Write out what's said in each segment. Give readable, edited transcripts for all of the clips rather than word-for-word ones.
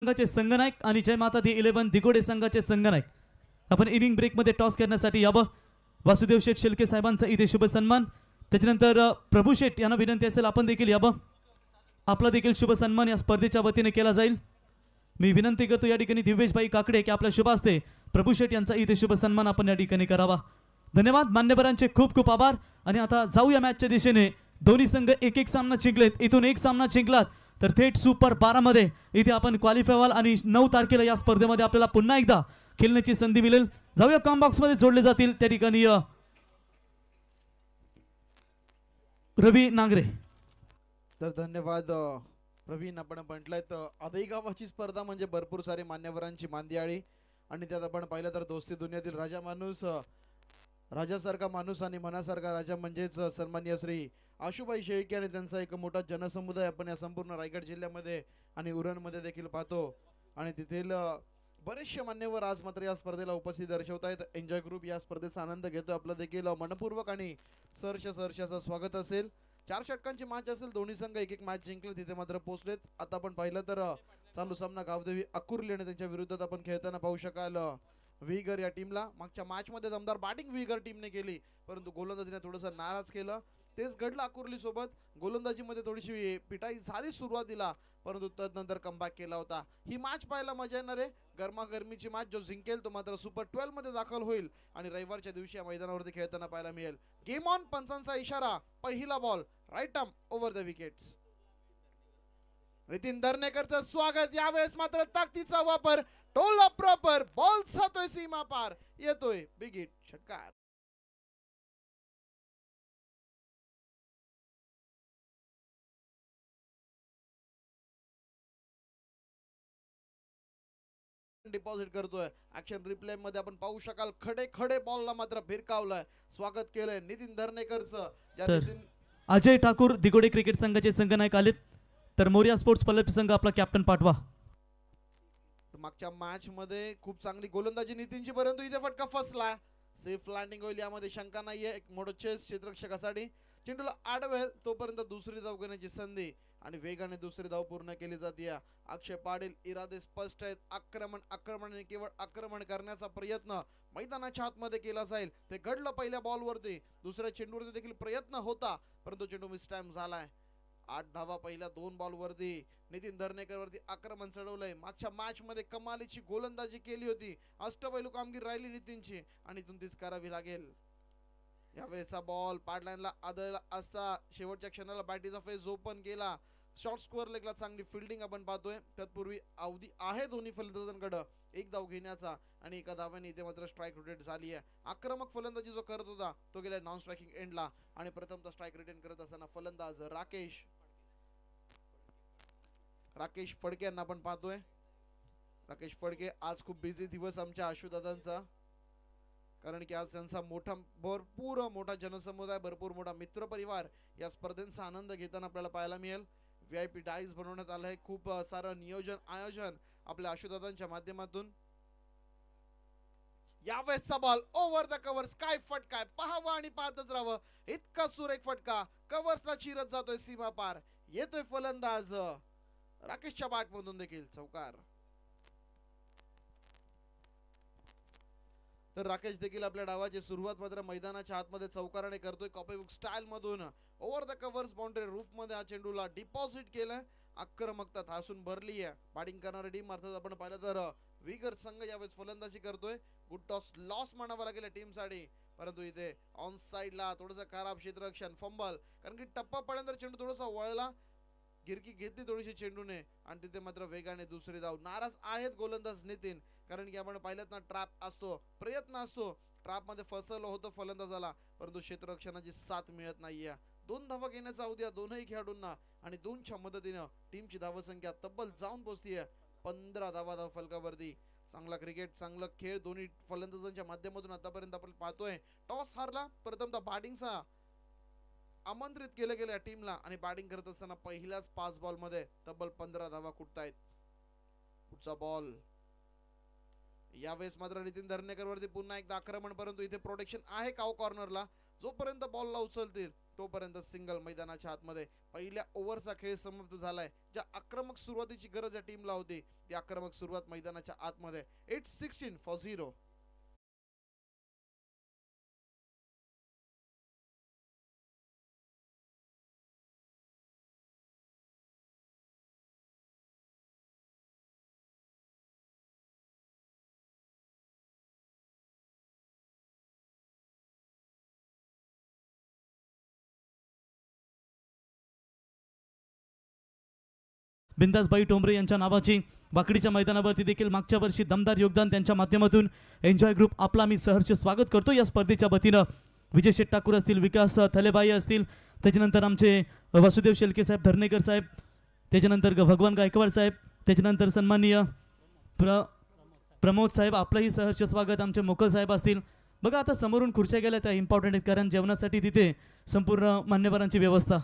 संघाचे संघनायक आणि जय माता दी 11 दिगोडे संघाचे संघनायक आपण इनिंग ब्रेक मध्ये टॉस करण्यासाठी यावं। वासुदेव शेठ शेलके साहेबांचा इथे शुभ सन्मान, त्याच्यानंतर प्रभू शेठ यांना विनंती असेल आपण देखील यावं, आपला देखील शुभ सन्मान या स्पर्धेच्या वतीने केला जाईल। मी विनंती करतो या ठिकाणी दिव्येशभाई काकडे की आपल्या शुभ हस्ते प्रभू शेठ यांचा इथे शुभ सन्मान आपण या ठिकाणी करावा। धन्यवाद मान्यवरांचे खूप खूप आभार। आणि आता जाऊया मॅचच्या दिशेने। दोन्ही संघ एक एक सामना जिंकलेत, इथून एक सामना जिंकलात तर थेट सुपर 12 मध्ये इथे आपण क्वालिफाय व्हाल आणि 9 तारखेला या स्पर्धेमध्ये आपल्याला पुन्हा एकदा खेळण्याची संधी मिळेल। जाऊया कॉम बॉक्स मध्ये जोडले जातील त्या ठिकाणी रवी नांगरे। तर धन्यवाद प्रवीण, आपण म्हटलंय तर आदई गावाची स्पर्धा म्हणजे भरपूर सारे मान्यवरांची मांदियाळी आणि त्यात आपण पाहिलं तर दोस्ती दुनियातील राजा माणूस, राजासारखा माणूस आणि मनासारखा राजा म्हणजेच सन्माननीय श्री आशुभाई शेळके आणि त्यांचा एक मोठा जनसमुदाय आपण या संपूर्ण रायगड जिल्ह्यामध्ये आणि उरणमध्ये देखील पाहतो आणि तेथील बरेचसे मान्यवर आज मात्र या स्पर्धेला उपस्थित दर्शवत आहेत। एन्जॉय ग्रुप या स्पर्धेचा आनंद घेतो, आपलं देखील मनपूर्वक आणि सहर्षाचं स्वागत असेल। 4 षटकांची मॅच असेल, दोन्ही संघ एक एक मॅच जिंकले, तिथे मात्र पोहोचलेत। आता आपण पाहिलं तर चालू सामना गावदेवी अकुर्ली आणि त्यांच्या विरुद्धात आपण खेळताना पाहू शकाल विगर या टीमला। मागच्या मॅच मध्ये दमदार बॅटिंग विगर टीमने केली, परंतु गोलंदाजीने थोडंसं नाराज केलं। तेच घडलं अकुर्ली सोबत, गोलंदाजीमध्ये थोडीशी पिटाई झाली सुरुवातीला, परंतु तदनंतर कमबॅक केला होता। ही मॅच पाहायला मजा येणार आहे, गरमागरमीची मॅच। जो जिंकेल तो मात्र सुपर 12 मध्ये दाखल होईल आणि रविवारच्या दिवशी या मैदानावरती खेळताना पाहायला मिळेल। गेम ऑन, पंचांचा इशारा, पहिला ball, right arm over the wickets. Nitin दर्नेकरचं स्वागत, यावेळेस मात्र ताकदीचा वापर, टोल प्रॉपर, बॉल जातोय सीमा पार, येतोय बिग हिट षटकार। डिपॉझिट करतोय, ऍक्शन रिप्ले मध्ये आपण पाहू शकाल खडे खडे बॉलला मात्र भिरकावलाय, स्वागत केलंय नितीन दर्नेकरचं। अजय ठाकूर दिगोडे क्रिकेट संघाचे संघनायक आलेत, तर मोरिया स्पोर्ट्स पल्लवी संघ आपला कॅप्टन पाठवा। मागच्या मॅच मध्ये खूप चांगली गोलंदाजी नितीनची, परंतु इथे फटका फसला, सेफ लँडिंग होईल यामध्ये शंका नाहीये। एक मोठं चेस क्षेत्ररक्षकासाठी चेंडूला आडवेल तोपर्यंत दुसरी धाव घेण्याची संधी आणि वेगाने दुसरी धाव पूर्ण केली जाते। अक्षय पाटील इरादे स्पष्ट आहेत, आक्रमण आक्रमण आणि केवळ आक्रमण करण्याचा प्रयत्न मैदानाच्या आतमध्ये केला जाईल। ते घडलं पहिल्या बॉलवरती, दुसऱ्या चेंडूवरती देखील प्रयत्न होता, परंतु चेंडू मिस टाइम झालाय। 8 धावा पहिल्या 2 बॉलवरती नितीन दर्नेकर वरती आक्रमण चढवलंय। मागच्या मॅच मध्ये कमालीची गोलंदाजी केली होती, अष्टपैलू कामगिरी राहिली नितीनची आणि इथून तीच करावी लागेल। यावेळेचा बॉल पाडलाईनला आदळला असता शेवटच्या क्षणाला बॅटीचा फेस ओपन केला, शॉर्ट स्कोअर लेगला चांगली फिल्डिंग आपण पाहतोय। तत्पूर्वी अवधी आहे दोन्ही फलंदाजांकडे एक धाव घेण्याचा आणि एका धाव्याने इथे मात्र स्ट्राईक रोटेट झाली आहे। आक्रमक फलंदाजी जो करत होता तो गेला नॉन स्ट्रायकिंग एंडला आणि प्रथमतः स्ट्राईक रिटर्न करत असताना फलंदाज राकेश फडके यांना आपण पाहतोय। राकेश फडके आज खूप बिझी दिवस आमच्या आशुदादांचा, कारण की आज त्यांचा भरपूर मोठा जनसमुदाय, भरपूर मोठा मित्र परिवार या स्पर्धेचा आनंद घेताना आपल्याला पाहायला मिळेल। VIP डाईस बनवण्यात आलं आहे, खूप सारं नियोजन आयोजन आपल्या आशुदादांच्या माध्यमातून। यावेळेसचा ball over the cover, sky फटका, पाहावं आणि पाहतच राहावं, इतका सुरेख फटका कव्हर्सला चिरत जातोय सीमा पार, येतोय फलंदाज राकेशच्या बॅट मधून देखील चौकार। तर राकेश देखील आपल्या डावाची सुरुवात मात्र मैदानाच्या आतमध्ये चौकाराने करतोय, कॉपीबुक स्टाईल मधून over the covers boundary roof मध्ये हा चेंडूला डिपॉझिट केलं। आक्रमकता ठासून भरली आहे बॅटिंग करणारी टीम, अर्थात आपण पाहिलं तर विगर संघ यावेळेस फलंदाजी करतोय। गुड टॉस लॉस म्हणावं लागेल टीम साठी, परंतु इथे ऑन साइडला थोडंसं खराब क्षेत्ररक्षण, फंबल, कारण की टप्पा पडल्यानंतर चेंडू थोडासा वळला, गिरकी घेतली थोडीशी चेंडूने आणि तिथे मात्र वेगाने दुसरी धाव। नाराज आहेत गोलंदाज नितीन, कारण की आपण पाहिलं ना ट्रॅप असतो, प्रयत्न असतो, ट्रॅप मध्ये फसवलं होतं फलंदाजाला, परंतु क्षेत्ररक्षणाची साथ मिळत नाहीये। 2 धावा घेण्याचा अवधी दोनही खेळाडूंना आणि 2च्या मदतीने टीमची धावसंख्या तब्बल जाऊन पोहोचतीये 15 धावा फलकावरती। चांगला क्रिकेट, चांगला खेळ दोन्ही फलंदाजांच्या माध्यमातून आतापर्यंत आपण पाहतोय। टॉस हारला, प्रथमतः बॅटिंगचा आमंत्रित केलं गेलं टीमला आणि बॅटिंग करत असताना पहिल्याच 5 बॉल मध्ये तब्बल 15 धावा कुठतायत। पुढचा बॉल, यावेळेस मात्र नितीन दर्नेकर वरती पुन्हा एकदा आक्रमण, परंतु इथे प्रोटेक्शन आहे काव कॉर्नरला, जोपर्यंत बॉलला उचलतील तोपर्यंत सिंगल मैदानाच्या आतमध्ये. पहिल्या ओव्हरचा खेळ समाप्त झालाय. ज्या आक्रमक सुरुवातीची गरज या टीमला होती ती आक्रमक सुरुवात मैदानाच्या आतमध्ये. इट्स 16-0. बिंदासबाई टोंबरे यांच्या नावाची वाकडीच्या मैदानावरती देखील मागच्या वर्षी दमदार योगदान त्यांच्या माध्यमातून एन्जॉय ग्रुप आपला मी सहर्ष स्वागत करतो या स्पर्धेच्या वतीनं. विजय शेट ठाकूर असतील, विकास थलेबाई असतील, त्याच्यानंतर आमचे वासुदेव शेलके साहेब, धरणेकर साहेब, त्याच्यानंतर भगवान गायकवाड साहेब, त्याच्यानंतर सन्माननीय प्रमोद साहेब, आपलंही सहर्ष स्वागत. आमचे मोकल साहेब असतील. बघा आता समोरून खुर्च्या गेल्या त्या इम्पॉर्टंट आहेत कारण जेवणासाठी तिथे संपूर्ण मान्यवरांची व्यवस्था.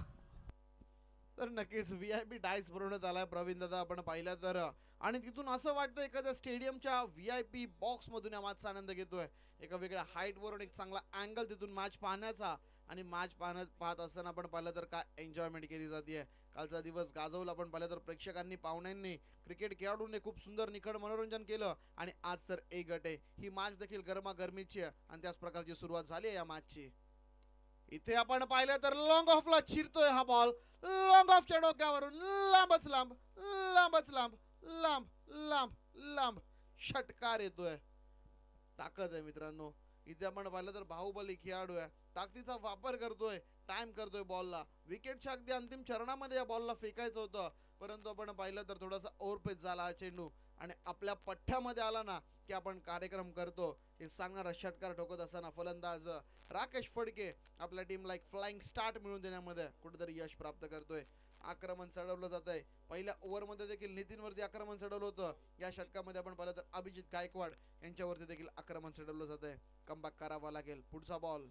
तर नक्कीच VIP डायस बनवण्यात आलाय प्रवीण दादा आपण पाहिलं तर. आणि तिथून असं वाटतं एखाद्या स्टेडियमच्या VIP बॉक्स मधून या मॅचचा आनंद घेतोय. एका वेगळ्या हाईट वरून एक चांगला अँगल तिथून मॅच पाहण्याचा. आणि मॅच पाहत असताना आपण पाहिलं तर काय एन्जॉयमेंट केली जाते. कालचा दिवस गाजवला आपण पाहिलं तर प्रेक्षकांनी, पाहुण्यांनी, क्रिकेट खेळाडूंनी खूप सुंदर निखळ मनोरंजन केलं. आणि आज तर एक गट आहे. ही मॅच देखील गरमागरमीची आहे आणि त्याच प्रकारची सुरुवात झाली आहे या मॅचची. इथे आपण पाहिलं तर लॉंग ऑफला चिरतोय हा बॉल. लॉंग ऑफच्या डोक्यावरून लांबच लांब, लांबच लांब, लांब लांब लांब षटकार येतोय. ताकद आहे मित्रांनो. इथे आपण पाहिलं तर बाहुबली खेळाडू आहे. ताकदीचा वापर करतोय, टाइम करतोय बॉलला. विकेटच्या अगदी अंतिम चरणामध्ये या बॉलला फेकायचं होतं परंतु आपण पाहिलं तर थोडासा ओव्हरपेच झाला हा चेंडू आणि आपल्या पठ्ठ्यामध्ये आला ना की आपण कार्यक्रम करतो हे सांगणारा षटकार ठोकत असताना फलंदाज राकेश फडके आपल्या टीमला एक फ्लाइंग स्टार्ट मिळवून देण्यामध्ये कुठेतरी यश प्राप्त करतोय. आक्रमण चढवलं जात आहे. पहिल्या ओव्हरमध्ये देखील नितीनवरती आक्रमण चढवलं होतं. या षटकामध्ये आपण पाहिलं तर अभिजित गायकवाड यांच्यावरती देखील आक्रमण चढवलं जात आहे. कमबॅक करावा लागेल. पुढचा बॉल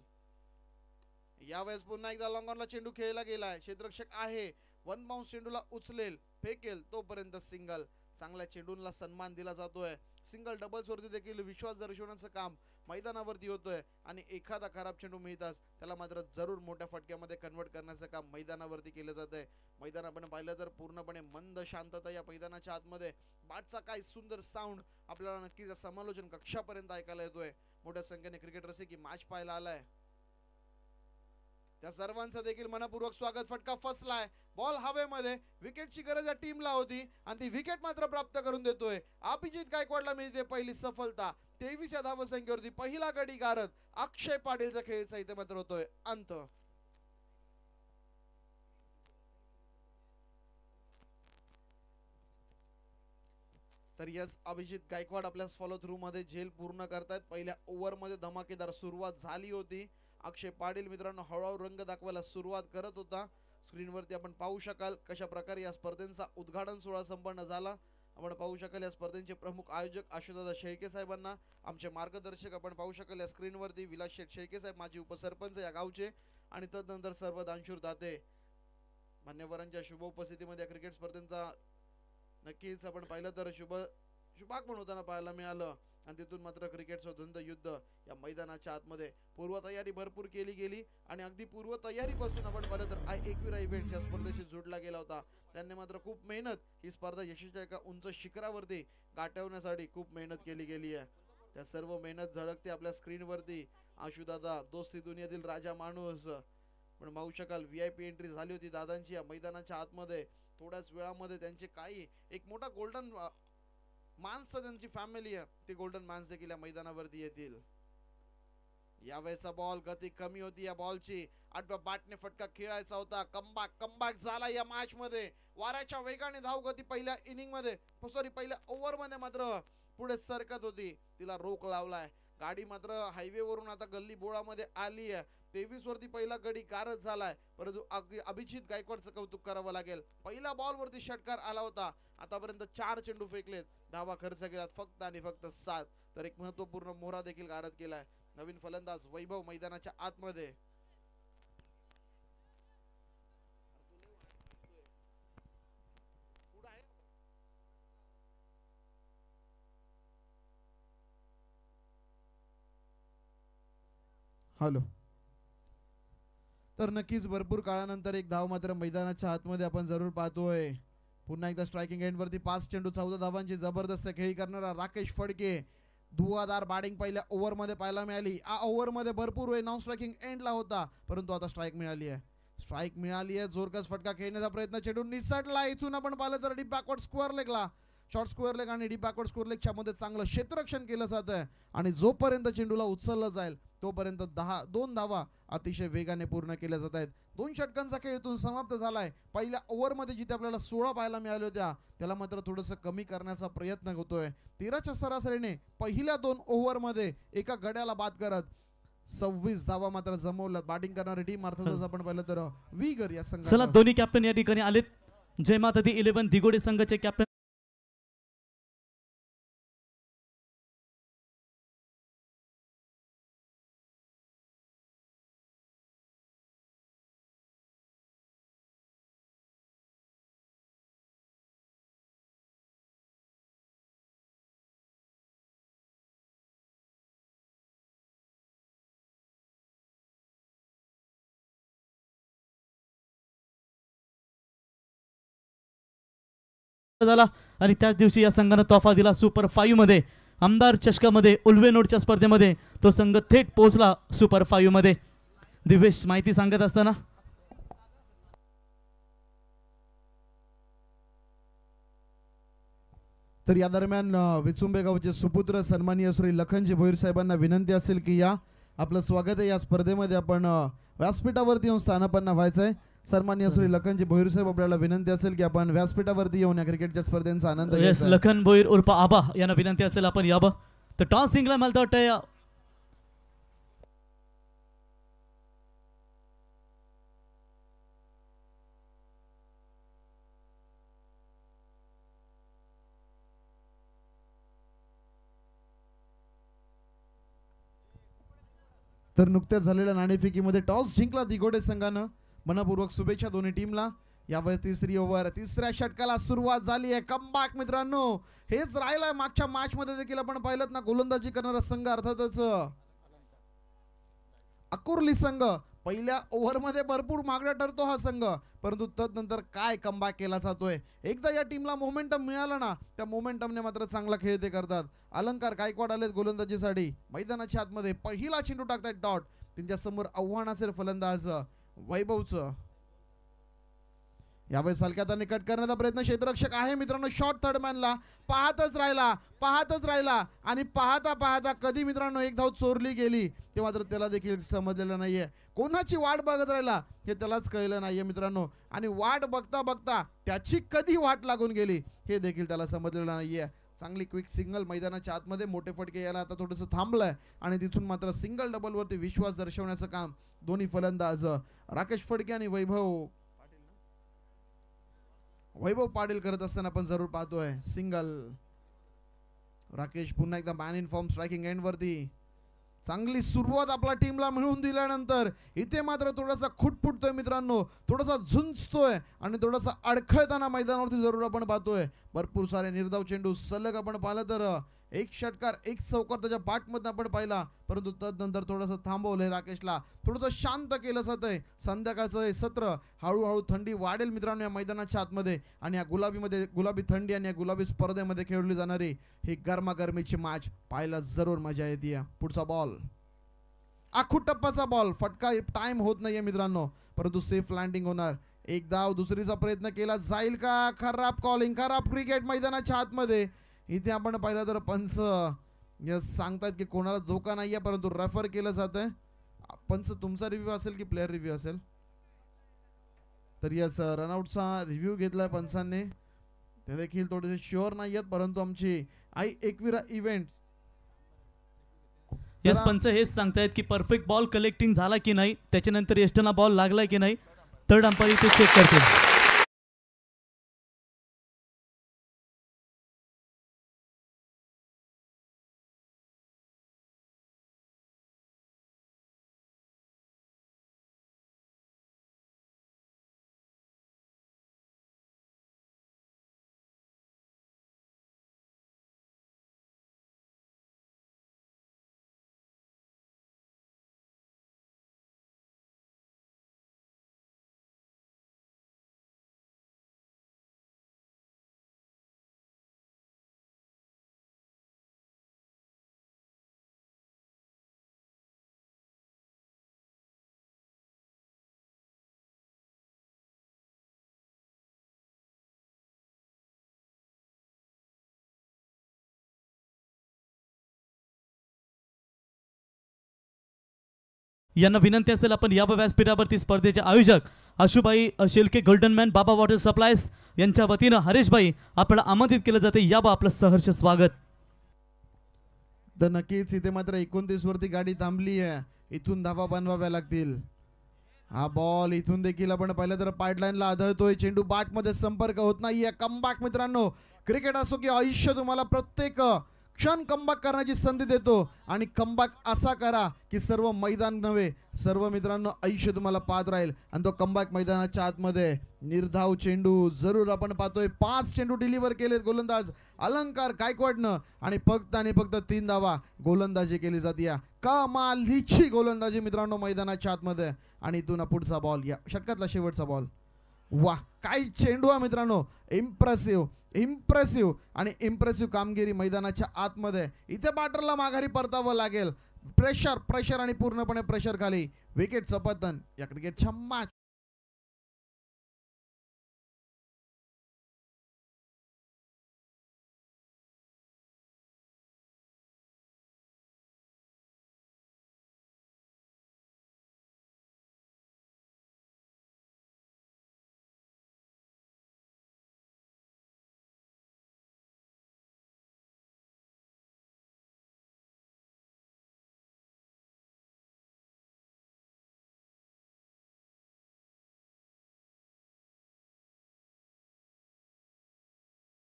यावेळेस पुन्हा एकदा लॉंग ऑनला चेंडू खेळला गेलाय. क्षेत्ररक्षक आहे, वन बाउन्स चेंडूला उचलेल, फेकेल तोपर्यंत सिंगल. चांगल्या चेंडूंना सन्मान दिला जातोय. सिंगल डबल्स वरती देखील विश्वास दर्शवण्याचं काम मैदानावरती होतोय आणि एखादा खराब चेंडू मिळताच त्याला मात्र जरूर मोठ्या फटक्यामध्ये कन्वर्ट करण्याचं काम मैदानावरती केलं जातंय. मैदान आपण पाहिलं तर पूर्णपणे मंद शांतता या मैदानाच्या आतमध्ये. बॅटचा काय सुंदर साऊंड आपल्याला नक्कीच समालोचन कक्षापर्यंत ऐकायला येतोय. मोठ्या संख्येने क्रिकेट रसिक ही मॅच पाहायला आलाय. त्या सर्वांचं देखील मनपूर्वक स्वागत. फटका फसलाय, बॉल हवेमध्ये. विकेटची गरज या टीमला होती आणि ती विकेट मात्र प्राप्त करून देतोय. अभिजित गायकवाडला मिळते पहिली सफलता. 23 या धावसंख्येवरती पहिला गडी गारद. अक्षय पाटीलचा खेळचा इथे मात्र होतोय अंत. तर यस, अभिजित गायकवाड आपल्या फॉलो थ्रू मध्ये झेल पूर्ण करतायत. पहिल्या ओव्हर मध्ये धमाकेदार सुरुवात झाली होती. अक्षय पाटील मित्रांनो हळूहळू रंग दाखवायला सुरुवात करत होता. स्क्रीनवरती आपण पाहू शकाल कशा प्रकारे या स्पर्धेचा उद्घाटन सोहळा संपन्न झाला. आपण पाहू शकाल या स्पर्धेचे प्रमुख आयोजक आशुदादा शेळके साहेबांना, आमचे मार्गदर्शक आपण पाहू शकाल या स्क्रीनवरती विलास शेठ शेळके साहेब माजी उपसरपंच या गावचे आणि तदनंतर सर्व दानशूर दाते. मान्यवरांच्या शुभ उपस्थितीमध्ये क्रिकेट स्पर्धेचा नक्कीच आपण पाहिलं तर शुभागमन होताना पाहायला मिळालं. आणि तिथून मात्र क्रिकेटचं धुंद युद्ध या मैदानाच्या आतमध्ये. पूर्वतयारी भरपूर केली गेली आणि अगदी पूर्वतयारीपासून आपण पाहिलं तर एकविरा इव्हेंट्स या स्पर्धेशी जोडला गेला होता. त्यांनी मात्र खूप मेहनत ही स्पर्धा यशस्वीच्या एका उंच शिखरावरती गाठवण्यासाठी खूप मेहनत केली गेली आहे. त्या सर्व मेहनत झळकते आपल्या स्क्रीनवरती. आशुदादा दोस्ती दुनियातील राजा माणूस पण पाहू शकाल VIP एंट्री झाली होती दादांची या मैदानाच्या आतमध्ये. थोड्याच वेळामध्ये त्यांचे काही एक मोठा गोल्डन मान्स त्यांची फॅमिली आहे ते गोल्डन मान्स देखील या मैदानावरती येतील. यावेळेचा बॉल गती कमी होती या बॉलची. आठव्या बॅटने फटका खेळायचा होता. कमबॅक झाला या मॅच मध्ये. वाऱ्याच्या वेगाने धाव गती पहिल्या इनिंग मध्ये पहिल्या ओव्हर मध्ये मात्र पुढे सरकत होती. तिला रोख लावलाय. गाडी मात्र हायवे वरून आता गल्ली बोळामध्ये आली आहे. 23 वरती पहिला गडी गारद झालाय परंतु अभिजित गायकवाडचं कौतुक करावं लागेल. पहिला बॉल वरती षटकार आला होता. आतापर्यंत 4 चेंडू फेकलेत. धावा खर्च केलात फक्त आणि फक्त 7. तर एक महत्वपूर्ण मोहरा देखील गारद केलाय. नवीन फलंदाज वैभव मैदानाच्या आतमध्ये. हॅलो तर नक्कीच भरपूर काळानंतर एक धाव मात्र मैदानाच्या आतमध्ये आपण जरूर पाहतोय. पुन्हा एकदा स्ट्रायकिंग एंड वरती 5 चेंडू 14 धावांची जबरदस्त खेळी करणारा राकेश फडके. धुवाधार बॅटिंग पहिल्या ओव्हरमध्ये पाहायला मिळाली. या ओव्हरमध्ये भरपूर वेळ नॉन स्ट्रायकिंग एंडला होता, परंतु आता स्ट्राईक मिळाली आहे. स्ट्राईक मिळाली आहे. जोरकस फटका खेळण्याचा प्रयत्न, चेंडू निसटला. इथून आपण पाहिलं तर डीप बॅकवर्ड स्क्वेअर लेगला, शॉर्ट स्क्वेअर लेग आणि डीप बॅकवर्ड स्क्वेअर लेगच्या मध्ये चांगलं क्षेत्ररक्षण केलं जात आहे आणि जोपर्यंत चेंडूला उचललं जाईल तोपर्यंत 2 धावा अतिशय वेगाने पूर्ण केल्या जात आहेत. 2 षटकांचा खेळ इथून समाप्त झालाय. पहिल्या ओव्हरमध्ये जिथे आपल्याला 16 पाहायला मिळाल्या होत्या त्याला मात्र थोडंसं कमी करण्याचा प्रयत्न होतोय. 13च्या सरासरीने पहिल्या 2 ओव्हरमध्ये एका गड्याला बाद करत 26 धावा मात्र जमवल्यात. बॅटिंग करणारी टीम अर्थातच आपण पाहिलं तर विगर या चला संघाला. दोन्ही कॅप्टन या ठिकाणी आलेत. जय माता दी 11 दिगोडे संघाचे कॅप्टन झाला आणि त्याच दिवशी या संघानं तोफा दिला सुपर 5 मध्ये. आमदार चषकामध्ये उल्वेनोडच्या स्पर्धेमध्ये तो संघ थेट पोहोचला सुपर 5 मध्ये. दिवेश माहिती सांगत असताना तर या दरम्यान विचुंबे गावचे सुपुत्र सन्माननीय श्री लखनजी भोईर साहेबांना विनंती असेल की या आपलं स्वागत आहे. या स्पर्धेमध्ये आपण व्यासपीठावरती येऊन स्थानापन्न व्हायचं आहे. सन्माननीय श्री लखनजी भोईर साहेब आपल्याला विनंती असेल की आपण व्यासपीठावरती येऊन या क्रिकेटच्या स्पर्धेचा आनंद येस घ्यायचा आहे. लखन भोईर उर्फ आबा यांना विनंती असेल आपण यावं. तर टॉस जिंकला मला तर वाटतं तर नुकत्याच झालेल्या नाणेफेकीमध्ये टॉस जिंकला दिगोडे संघानं. मनपूर्वक शुभेच्छा दोन्ही टीमला. यावर तिसरी ओव्हर, तिसऱ्या षटकाला सुरुवात झाली आहे. कमबॅक मित्रांनो, हेच राहिलंय. मागच्या मॅच मध्ये देखील आपण पाहिलं ना, गोलंदाजी करणारा संघ अर्थातच अकुर्ली संघ पहिल्या ओव्हरमध्ये भरपूर मागडा ठरतो हा संघ, परंतु तदनंतर काय कमबॅक केला जातोय. एकदा या टीमला मोमेंटम मिळाला ना, त्या मोमेंटमने मात्र चांगला खेळ ते करतात. अलंकार गायकवाड आलेत गोलंदाजीसाठी. मैदानाच्या आतमध्ये पहिला चेंडू टाकतायत डॉट. त्यांच्या समोर आव्हानाचे फलंदाज वैभवचं. यावेळेस हलक्यात कट करण्याचा प्रयत्न क्षेत्ररक्षक आहे मित्रांनो. शॉट थर्ड मॅनला पाहतच राहिला आणि पाहता पाहता कधी मित्रांनो एक धाव चोरली गेली ते मात्र त्याला देखील समजलेलं नाहीये. कोणाची वाट बघत राहिला हे त्यालाच कळलं नाहीये मित्रांनो, आणि वाट बघता बघता त्याची कधी वाट लागून गेली हे देखील त्याला समजलेलं नाहीये. चांगली क्विक सिंगल मैदानाच्या आतमध्ये. मोठे फटके यायला आता थोडंसं थांबलंय आणि तिथून मात्र सिंगल डबल वरती विश्वास दर्शवण्याचं काम दोन्ही फलंदाज राकेश फडके आणि वैभव पाटील करत असताना आपण जरूर पाहतोय. सिंगल. राकेश पुन्हा एकदा man in form striking and वरती. चांगली सुरुवात आपल्या टीमला मिळवून दिल्यानंतर इथे मात्र थोडासा खुटफुटतोय मित्रांनो, थोडासा झुंजतोय आणि थोडासा अडखळताना मैदानावरती जरूर आपण पाहतोय. भरपूर सारे निर्धाव चेंडू सलग आपण पाहिलं तर एक षटकार एक चौकार त्याच्या बॅटमधून आपण पाहिला, परंतु तदनंतर थोडंसं थांबवलंय. राकेशला थोडंसं शांत केलं जातंय. संध्याकाळचं हे सत्र हळूहळू थंडी वाढेल मित्रांनो या मैदानाच्या आतमध्ये, आणि या गुलाबी थंडी आणि या गुलाबी स्पर्धेमध्ये खेळली जाणारी ही गरमागरमीची मॅच पाहायला जरूर मजा येते. पुढचा बॉल आखूट टप्पाचा बॉल. फटका टाइम होत नाहीये मित्रांनो, परंतु सेफ लँडिंग होणार. एक धाव दुसरीचा प्रयत्न केला जाईल का? खराब कॉलिंग, खराब क्रिकेट मैदानाच्या आतमध्ये. इथे आपण पाहिलं तर पंच सांगतात की कोणाला धोका नाहीये, परंतु रेफर केलं जात आहे. पंच तुमचा रिव्ह्यू असेल की प्लेअर रिव्ह्यू असेल? तर यस, रनआउटचा रिव्ह्यू घेतलाय पंचांनी. ते देखील थोडेसे शुअर नाही आहेत, परंतु आमची आई एकविरा इव्हेंट येस पंच हेच सांगतायत की परफेक्ट बॉल कलेक्टिंग झाला की नाही, त्याच्यानंतर एस्टर्ना बॉल लागला की नाही, थर्ड अंपायर इथे चेक करतील. यांना विनंती असेल आपण या व्यासपीठावरती स्पर्धेचे आयोजक आशुभाई शेलके गोल्डन मॅन बाबा वॉटर सप्लायज यांच्या वतीनं हरेशभाई आपल्याला आमंत्रित केलं जाते. याबा आपलं सहर्ष स्वागत. तर नक्कीच इथे मात्र 29 वरती गाडी थांबली आहे. इथून धावा बनवाव्या लागतील. हा बॉल इथून देखील आपण पाहिलं तर पाईपलाईनला आदळतोय. चेंडू बाट मध्ये संपर्क होत नाहीये. कमबॅक मित्रांनो, क्रिकेट असो की आयुष्य तुम्हाला प्रत्येक क्षण कमबॅक करण्याची संधी देतो आणि कमबॅक असा करा की सर्व मैदान नव्हे सर्व मित्रांनो आयुष्य तुम्हाला पाहत राहील. आणि तो कमबॅक मैदानाच्या आतमध्ये निर्धाव चेंडू जरूर आपण पाहतोय. 5 चेंडू डिलिव्हर केलेत गोलंदाज अलंकार गायकवाडनं आणि फक्त 3 धावा गोलंदाजी केली जाते. कमालीची गोलंदाजी मित्रांनो मैदानाच्या आतमध्ये. आणि इथून पुढचा बॉल, या षटकातला शेवटचा बॉल. वाह, काय चेंडू आहे मित्रांनो. इम्प्रेसिव्ह आणि इम्प्रेसिव्ह कामगिरी मैदानाच्या आतमध्ये. इथे बॅटरला माघारी परतावं लागेल. प्रेशर आणि पूर्णपणे प्रेशर खाली विकेटचं पतन या क्रिकेटच्या मॅच.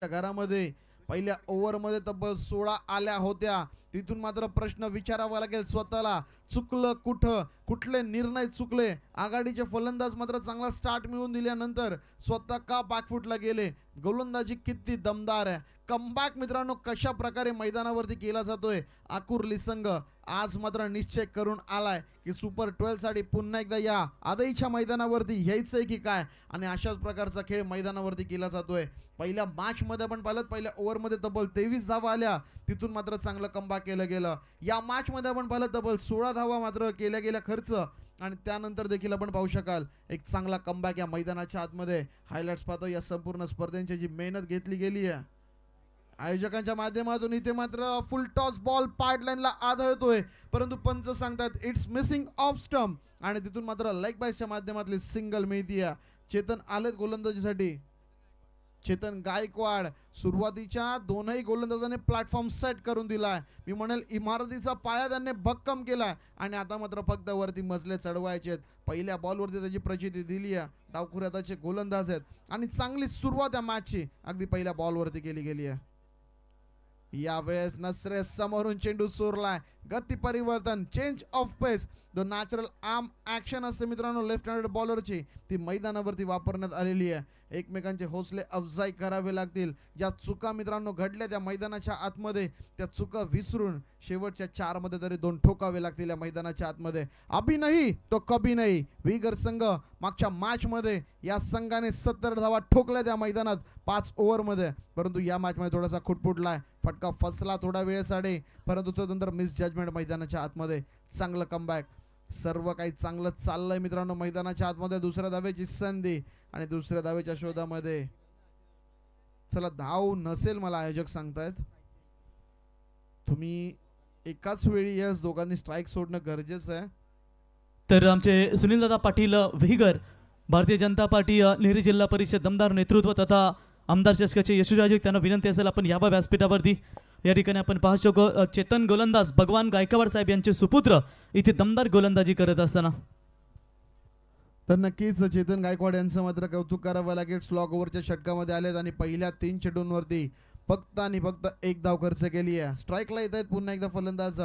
घरामध्ये पहिल्या ओव्हरमध्ये तब्बल 16 आल्या होत्या. तिथून मात्र प्रश्न विचारावा लागेल स्वतःला, चुकलं कुठं, कुठले निर्णय चुकले. आघाडीचे फलंदाज मात्र चांगला स्टार्ट मिळवून दिल्यानंतर स्वतः का बॅकफुटला गेले. गोलंदाजी किती दमदार आहे. कमबॅक मित्रांनो कशा प्रकारे मैदानावरती केला जातोय. आकुर्ली संघ आज मात्र निश्चय करून आलाय की सुपर 12 साठी पुन्हा एकदा या आदईच्या मैदानावरती यायचंय की काय. आणि अशाच प्रकारचा खेळ मैदानावरती केला जातोय. पहिल्या मॅच मध्ये आपण पाहिलं पहिल्या ओव्हरमध्ये तब्बल 23 धावा आल्या. तिथून मात्र चांगलं कमबॅक केलं गेलं. या मॅच मध्ये आपण पाहिलं तब्बल 16 धावा मात्र केल्या गेल्या खर्च. आणि त्यानंतर देखील आपण पाहू शकाल एक चांगला कमबॅक या मैदानाच्या आतमध्ये. हायलाइट्स पाहतो या संपूर्ण स्पर्धेची जी मेहनत घेतली गेली आहे आयोजकांच्या माध्यमातून. इथे मात्र फुल टॉस बॉल पाईपलाईनला आदळतोय परंतु पंच सांगतात इट्स मिसिंग ऑफ स्टंप. आणि तिथून मात्र लेग बायच्या माध्यमातली सिंगल मिळतीये. चेतन आलेत गोलंदाजीसाठी. चेतन गायकवाड सुरुवातीच्या दोनही गोलंदाजांनी प्लॅटफॉर्म सेट करून दिलाय. मी म्हणेल इमारतीचा पाया त्यांनी भक्कम केलाय. आणि आता मात्र फक्त वरती मजले चढवायचे. पहिल्या बॉलवरती त्याची प्रचिती दिली आहे. डावखुऱ्याचे गोलंदाज आहेत आणि चांगली सुरुवात या मॅचची अगदी पहिल्या बॉलवरती केली गेली आहे. यावेळेस नसरे समोरून चेंडू सोरलाय. गती परिवर्तन, change of pace, the natural arm action असते मित्रांनो लेफ्ट हँडेड बॉलरची ती मैदानावरती वापरण्यात आलेली आहे. एकमेकांचे हौसले अफजाई करावे लागतील. ज्या चुका मित्रांनो घडल्या त्या मैदानाच्या आतमध्ये त्या चुका विसरून शेवटच्या 4 मध्ये तरी 2 ठोकावे लागतील या मैदानाच्या आतमध्ये. अभी नाही तो कभी नाही. विगर संघ मागच्या मॅच मध्ये या संघाने 70 धावा ठोकल्या त्या मैदानात 5 ओव्हरमध्ये. परंतु या मॅच मध्ये थोडासा खुटपुटलाय. फटका फसला थोडा वेळेसाठी परंतु त्यानंतर मिस जजमेंट मैदानाच्या आतमध्ये. चांगलं कमबॅक. सर्व काही चांगलं चाललंय मित्रांनो मैदानाच्या आतमध्ये. दुसऱ्या धावेची संधी आणि दुसऱ्या धावेच्या शोधामध्ये. चला धाव नसेल मला आयोजक सांगतायत. तुम्ही एकाच वेळी यस दोघांनी स्ट्राईक सोडणं गरजेचं आहे. तर आमचे सुनीलदादा पाटील विहिगर भारतीय जनता पार्टी नेरी जिल्हा परिषद दमदार नेतृत्व तथा आमदार चषकाचे यशोजाजक त्यांना विनंती असेल आपण याबा व्यासपीठावरती. या ठिकाणी आपण पाहू शकतो चेतन गोलंदाज भगवान गायकवाड साहेब यांचे सुपुत्र इथे दमदार गोलंदाजी करत असताना. तर नक्कीच चेतन गायकवाड यांचं मात्र कौतुक करावं लागेल. स्लॉग ओव्हरच्या षटकामध्ये आलेत आणि पहिल्या 3 चेंडूंवरती फक्त आणि फक्त 1 धाव खर्च केली आहे. स्ट्राईकला येत आहेत पुन्हा एकदा फलंदाज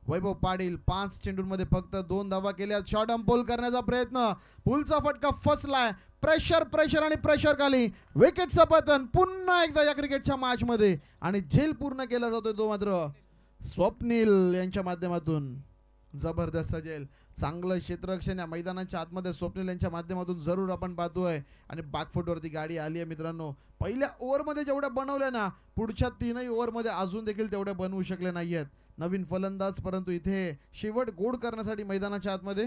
वैभव पाटील. 5 चेंडूंमध्ये फक्त 2 धावा केल्या. शॉर्ट आर्म पोल करण्याचा प्रयत्न, पुलचा फटका फसलाय. प्रेशर आणि प्रेशर खाली विकेटचं पतन पुन्हा एकदा या क्रिकेटच्या मॅच मध्ये. आणि झेल पूर्ण केला जातोय तो मात्र स्वप्नील यांच्या माध्यमातून. जबरदस्त झेल, चांगलं क्षेत्ररक्षण या मैदानाच्या आतमध्ये स्वप्नील यांच्या माध्यमातून जरूर आपण पाहतोय. आणि बॅकफुटवरती गाडी आली आहे मित्रांनो. पहिल्या ओव्हरमध्ये जेवढ्या बनवल्या ना पुढच्या 3ही ओव्हरमध्ये अजून देखील तेवढ्या बनवू शकले नाहीयेत नवीन फलंदाज. परंतु इथे शेवट गोड करण्यासाठी मैदानाच्या आतमध्ये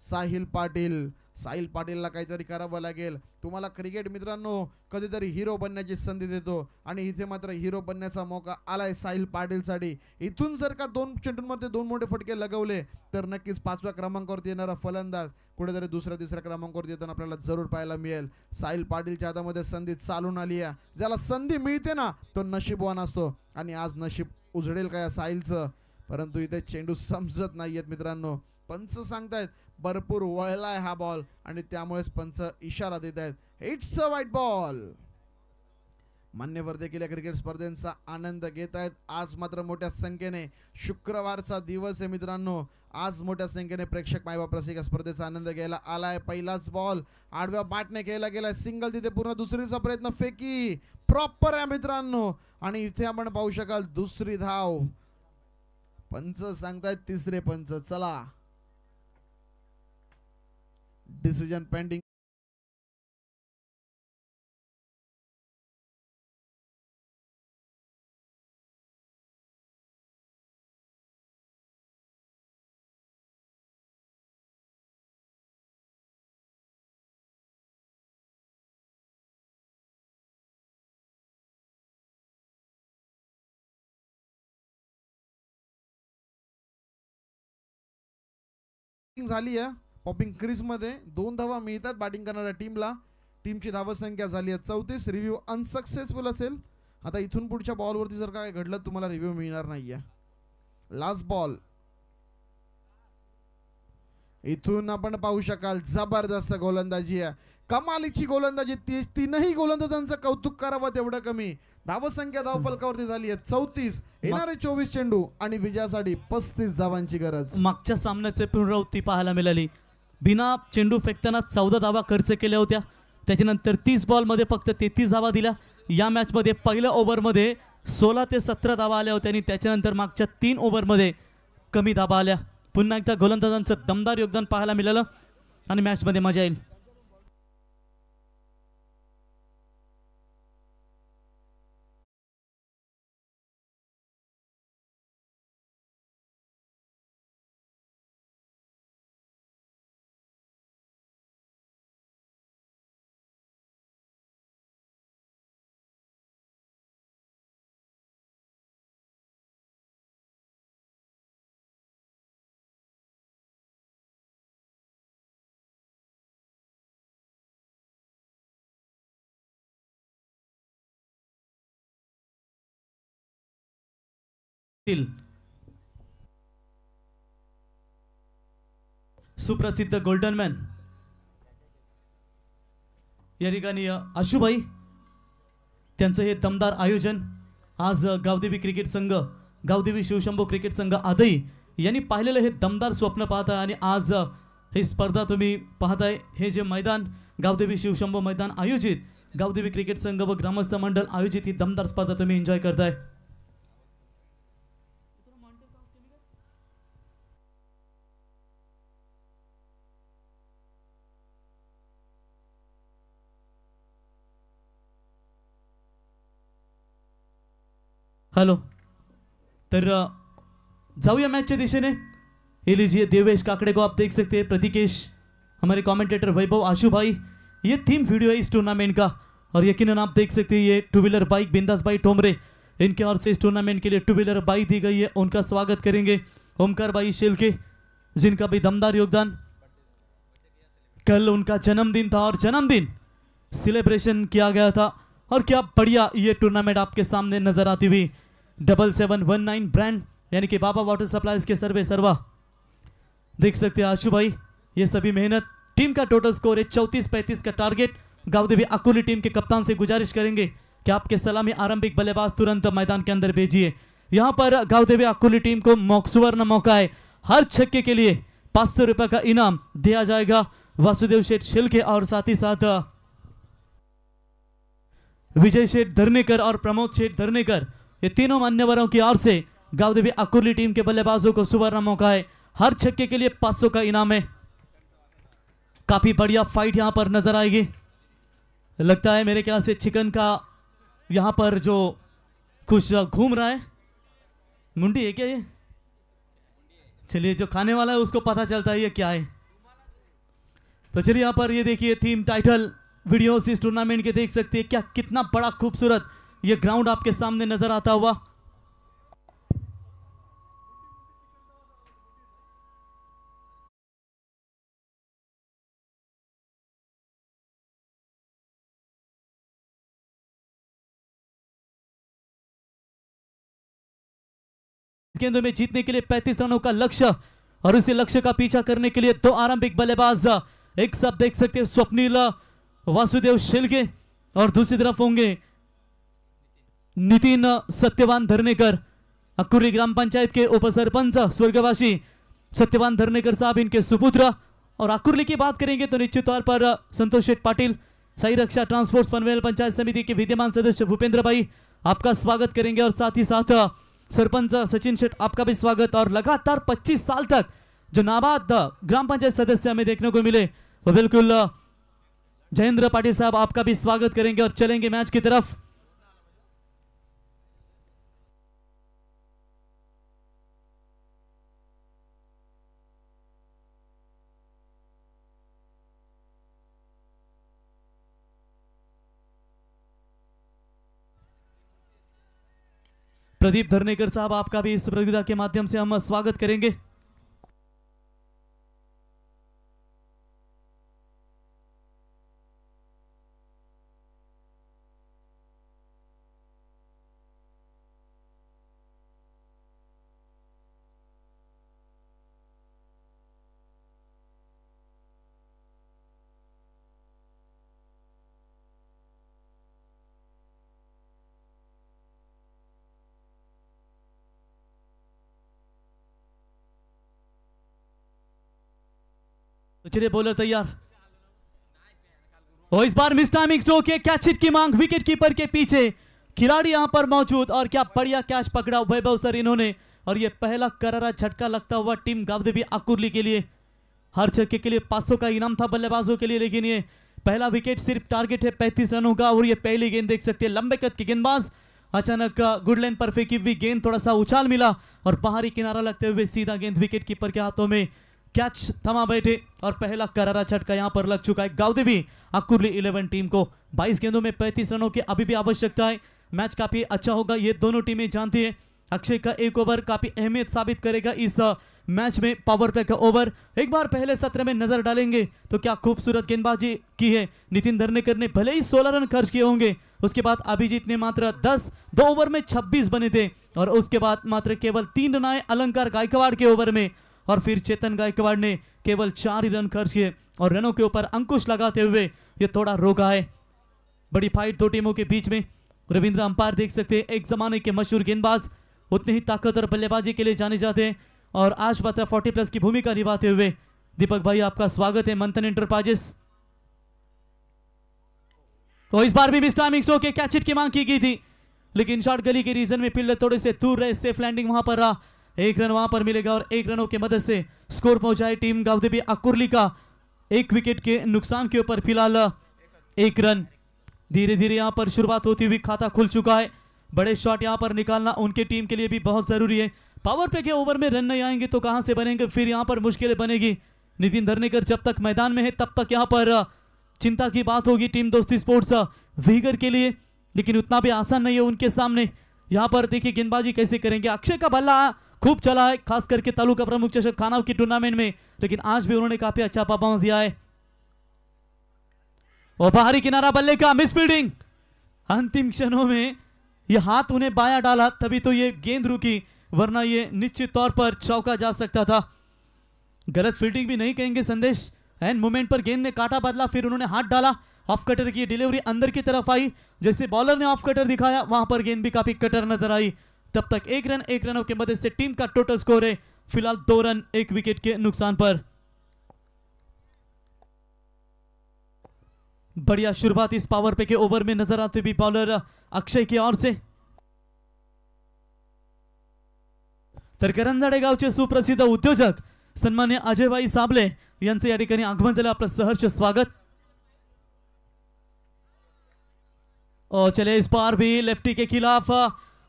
साहिल पाटील. साहिल पाटीलला काहीतरी करावं लागेल. तुम्हाला क्रिकेट मित्रांनो कधीतरी हिरो बनण्याची संधी देतो आणि इथे मात्र हिरो बनण्याचा मौका आलाय साहिल पाटीलसाठी. इथून जर का 2 चेंडूंमध्ये 2 मोठे फटके लगवले तर नक्कीच 5व्या क्रमांकावरती येणारा फलंदाज कुठेतरी दुसऱ्या तिसऱ्या क्रमांकावरती येताना आपल्याला जरूर पाहायला मिळेल. साहिल पाटीलच्या हातामध्ये संधी चालून आली आहे. ज्याला संधी मिळते ना तो नशीबवान असतो आणि आज नशीब उजळेल का या साहिलचं, परंतु इथे चेंडू समजत नाहीयेत मित्रांनो. पंच सांगतायत भरपूर वळलाय हा बॉल आणि त्यामुळेच पंच इशारा देत आहेत इट्स अ व्हाईट बॉल. मान्यवर देखील या क्रिकेट स्पर्धेचा आनंद घेत आहेत. आज मात्र मोठ्या संख्येने शुक्रवारचा दिवस आहे मित्रांनो. आज मोठ्या संख्येने प्रेक्षक मायबाप रसिक स्पर्धेचा आनंद घ्यायला आलाय. पहिलाच बॉल आडव्या बॅटने खेळला गेलाय. सिंगल तिथे पूर्ण दुसरीचा प्रयत्न फेकी प्रॉपर आहे मित्रांनो आणि इथे आपण पाहू शकाल दुसरी धाव. पंच सांगतायत तिसरे पंच. चला डिसिजन पेंडिंग. झाली आहे पॉपिंग क्रीज मध्ये 2 धावा मिळतात बॅटिंग करणाऱ्या टीमला. टीमची धावसंख्या झाली आहे 34. रिव्ह्यू अनसक्सेसफुल असेल. आता इथून पुढच्या बॉलवरती जर काय घडलं तुम्हाला रिव्ह्यू मिळणार नाहीये. Last ball. इथून आपण पाहू शकाल जबरदस्त गोलंदाजी आहे. कमालीची गोलंदाजी. तीनही गोलंदाजांचं कौतुक करावं तेवढं कमी. धावसंख्या धावफलकावरती झाली आहे 34. येणारे 24 चेंडू आणि विजयासाठी 35 धावांची गरज. मागच्या सामन्याचे पुनरावृत्ती पाहायला मिळाली. बिना चेंडू फेकताना 14 धावा खर्च केल्या होत्या. त्याच्यानंतर 30 बॉलमध्ये फक्त 33 धावा दिल्या. या मॅचमध्ये पहिल्या ओव्हरमध्ये 16 ते 17 धावा आल्या होत्या आणि त्याच्यानंतर मागच्या 3 ओव्हरमध्ये कमी धावा आल्या. पुन्हा एकदा गोलंदाजांचं दमदार योगदान पाहायला मिळालं आणि मॅचमध्ये मजा येईल. सुप्रसिद्ध गोल्डन मॅन या ठिकाणी आशुभाई त्यांचं हे दमदार आयोजन आज गावदेवी क्रिकेट संघ, गावदेवी शिवशंभो क्रिकेट संघ आदई यांनी पाहिलेलं हे दमदार स्वप्न पाहताय आणि आज ही स्पर्धा तुम्ही पाहताय. हे जे मैदान गावदेवी शिवशंभो मैदान आयोजित गावदेवी क्रिकेट संघ व ग्रामस्थ मंडळ आयोजित ही दमदार स्पर्धा तुम्ही एन्जॉय करताय. हेलो, तर जाऊया मैच के दिशे ने. ये लीजिए देवेश काकड़े को आप देख सकते हैं, प्रतीकेश, हमारे कमेंटेटर वैभव, आशु भाई. ये थीम वीडियो है इस टूर्नामेंट का और यकीनन आप देख सकते हैं ये 2 व्हीलर बाइक बिंदास भाई टोमरे, इनके ओर से इस टूर्नामेंट के लिए 2 व्हीलर बाइक दी गई है. उनका स्वागत करेंगे ओमकार भाई शेलके, जिनका भी दमदार योगदान. कल उनका जन्मदिन था और जन्मदिन सेलिब्रेशन किया गया था और क्या बढ़िया ये टूर्नामेंट आपके सामने नजर आती हुई. 7719 ब्रांड यानी कि बाबा वाटर सप्लाईज के सर्वे सर्वा देख सकते हैं आशु भाई. ये सभी मेहनत. टीम का टोटल स्कोर है 34-35 का टारगेट. गावदेवी अकोली टीम के कप्तान से गुजारिश करेंगे कि आपके सलामी आरंभिक बल्लेबाज तुरंत मैदान के अंदर भेजिए. यहाँ पर गावदेवी अकोली टीम को सुवर्ण मौका है. हर छक्के के लिए 500 रुपए का इनाम दिया जाएगा. वासुदेव शेठ शिल्के और साथ ही साथ विजय शेठ धरनेकर और प्रमोद शेठ धरनेकर, ये तीनों मान्यवरों की ओर से गावदेवी अकोली टीम के बल्लेबाजों को सुवर्ण मौका है. हर छक्के के लिए 500 का इनाम है. काफी बढ़िया फाइट यहां पर नजर आएगी. लगता है मेरे ख्याल से चिकन का यहां पर जो कुछ घूम रहा है, मुंडी है क्या ये? चलिए, जो खाने वाला है उसको पता चलता है ये क्या है. तो चलिए यहाँ पर ये देखिए थीम टाइटल वीडियोस इस टूर्नामेंट के देख सकते हैं, क्या कितना बड़ा खूबसूरत ये ग्राउंड आपके सामने नजर आता हुआ। गेंदों में जीतने के लिए 35 रनों का लक्ष्य और उसी लक्ष्य का पीछा करने के लिए दो आरंभिक बल्लेबाज एक सब देख सकते हैं, स्वप्निल वासुदेव शिलके और दूसरी तरफ होंगे नितिन सत्यवान धरनेकर, अकुर्ली ग्राम पंचायत के उपसरपंच स्वर्गवासी सत्यवान धरनेकर साहब इनके सुपुत्र। और अकुर्ली की बात करेंगे तो निश्चित तौर पर संतोष शेठ पाटिल, साई रक्षा ट्रांसपोर्ट पनवेल पंचायत समिति के विद्यमान सदस्य भूपेंद्र भाई आपका स्वागत करेंगे और साथ ही साथ सरपंच सचिन शेठ आपका भी स्वागत। और लगातार 25 साल तक जो नाबाद ग्राम पंचायत सदस्य हमें देखने को मिले वो बिल्कुल जयेंद्र पाटिल साहब आपका भी स्वागत करेंगे और चलेंगे मैच की तरफ। प्रदीप धरनेकर साहब आपका भी इस प्रतियोगिता के माध्यम से हम स्वागत करेंगे। तो चलिए बॉलर तैयार और इस बार मिस टाइमिंग स्ट्रोक के कैच हिट की मांग विकेट कीपर के पीछे खिलाड़ी यहां पर मौजूद और क्या बढ़िया कैच पकड़ा वैभव सर इन्होंने। और ये पहला करारा झटका लगता हुआ टीम गावदेवी अकुर्ली के लिए, हर छक्के के लिए 500 का इनाम था बल्लेबाजों के लिए, लेकिन ये पहला विकेट सिर्फ टारगेट है 35 रनों का। और ये पहली गेंद देख सकते हैं लंबे कद की गेंदबाज, अचानक गुड लाइन पर फेंकी हुई गेंद थोड़ा सा उछाल मिला और बाहरी किनारा लगते हुए सीधा गेंद विकेट कीपर के हाथों में, कैच थमा बैठे और पहला करारा झटका यहां पर लग चुका है गावदेवी अकुर्ली 11 टीम को। 22 गेंदों में 35 रनों की अभी भी आवश्यकता है, मैच काफी अच्छा होगा ये दोनों टीमें जानती है। अक्षय का एक ओवर काफी अहमियत साबित करेगा इस मैच में, पावर प्ले का ओवर। एक बार पहले सत्र में नजर डालेंगे तो क्या खूबसूरत गेंदबाजी की है नितिन धरनेकर ने, भले ही 16 रन खर्च किए होंगे, उसके बाद अभिजीत ने मात्र 2 ओवर में 26 बने थे और उसके बाद मात्र केवल 3 रन आए अलंकार गायकवाड़ के ओवर में और फिर चेतन गायकवाड़ ने केवल 4 ही रन खर्च किए और रनों के ऊपर अंकुश लगाते हुए ये थोड़ा रोका है। बड़ी फाइट दो टीमों के बीच में, रविंद्र अंपायर देख सकते हैं एक जमाने के मशहूर गेंदबाज, उतने ही ताकतवर बल्लेबाजी के लिए जाने जाते हैं और आज मात्र 40+ की भूमिका निभाते हुए दीपक भाई आपका स्वागत है मंथन एंटरप्राइजेस। तो इस बार भी मिस टाइमिंग स्ट्रोक के कैच हिट की मांग की गई थी, लेकिन शॉर्ट गली के रीजन में फील्डर थोड़े से दूर रहे, सेफ लैंडिंग वहां पर रहा। 1 रन वहां पर मिलेगा और 1 रनों की मदद से स्कोर पहुंचाए टीम गावदेवी अकुर्ली का 1 विकेट के नुकसान के ऊपर फिलहाल 1 रन। धीरे धीरे यहां पर शुरुआत होती हुई खाता खुल चुका है, बड़े शॉट यहां पर निकालना उनके टीम के लिए भी बहुत जरूरी है। पावर प्ले के ओवर में रन नहीं आएंगे तो कहां से बनेंगे, फिर यहां पर मुश्किलें बनेगी। नितिन धरनेकर जब तक मैदान में है तब तक यहां पर चिंता की बात होगी टीम दोस्ती स्पोर्ट्स वीगर के लिए, लेकिन उतना भी आसान नहीं है उनके सामने। यहां पर देखिए गेंदबाजी कैसे करेंगे। अक्षय का बल्ला खूब चला है, खास करके तालुका प्रमुख चषक खानाव की टूर्नामेंट में, लेकिन आज भी उन्होंने काफी अच्छा परफॉर्मेंस दिया है। और बाहरी किनारा बल्ले का मिस फील्डिंग, अंतिम क्षणों में ये हाथ उन्हें बाया डाला तभी तो ये गेंद रुकी, वरना ये निश्चित तौर पर चौका जा सकता था। गलत फील्डिंग भी नहीं कहेंगे संदेश, एंड मोमेंट पर गेंद ने काटा बदला, फिर उन्होंने हाथ डाला, ऑफ कटर की डिलीवरी अंदर की तरफ आई, जैसे बॉलर ने ऑफ कटर दिखाया वहां पर गेंद भी काफी कटर नजर आई। तब तक 1 रन 1 रनों की मदद से टीम का टोटल स्कोर है फिलहाल 2 रन 1 विकेट के नुकसान पर। बढ़िया शुरुआत इस पावर प्ले के ओवर में नजर आती हुई बॉलर अक्षय की ओर से। तर करंजाडे गावचे सुप्रसिद्ध उद्योजक सन्मान्य अजयभाई साबले यांचे या ठिकाणी आगमन झालं, आपलं सहर्ष स्वागत। और चले इस बार भी लेफ्टी के खिलाफ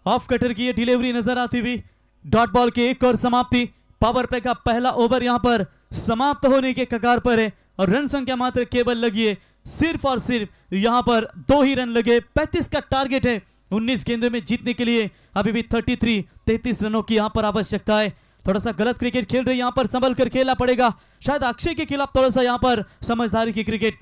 ऑफ कटर की डिलीवरी नजर आती हुई, डॉट बॉल की एक और समाप्ति। पावर प्ले का पहला ओवर यहां पर समाप्त होने के कगार पर है और रन संख्या मात्र केवल लगी है सिर्फ और सिर्फ यहाँ पर 2 ही रन लगे। 35 का टारगेट है 19 गेंदों में जीतने के लिए। अभी भी 33 रनों की यहाँ पर आवश्यकता है। थोड़ा सा गलत क्रिकेट खेल रहे, यहाँ पर संभल कर खेलना पड़ेगा। शायद अक्षय के खिलाफ थोड़ा सा यहाँ पर समझदारी की cricket.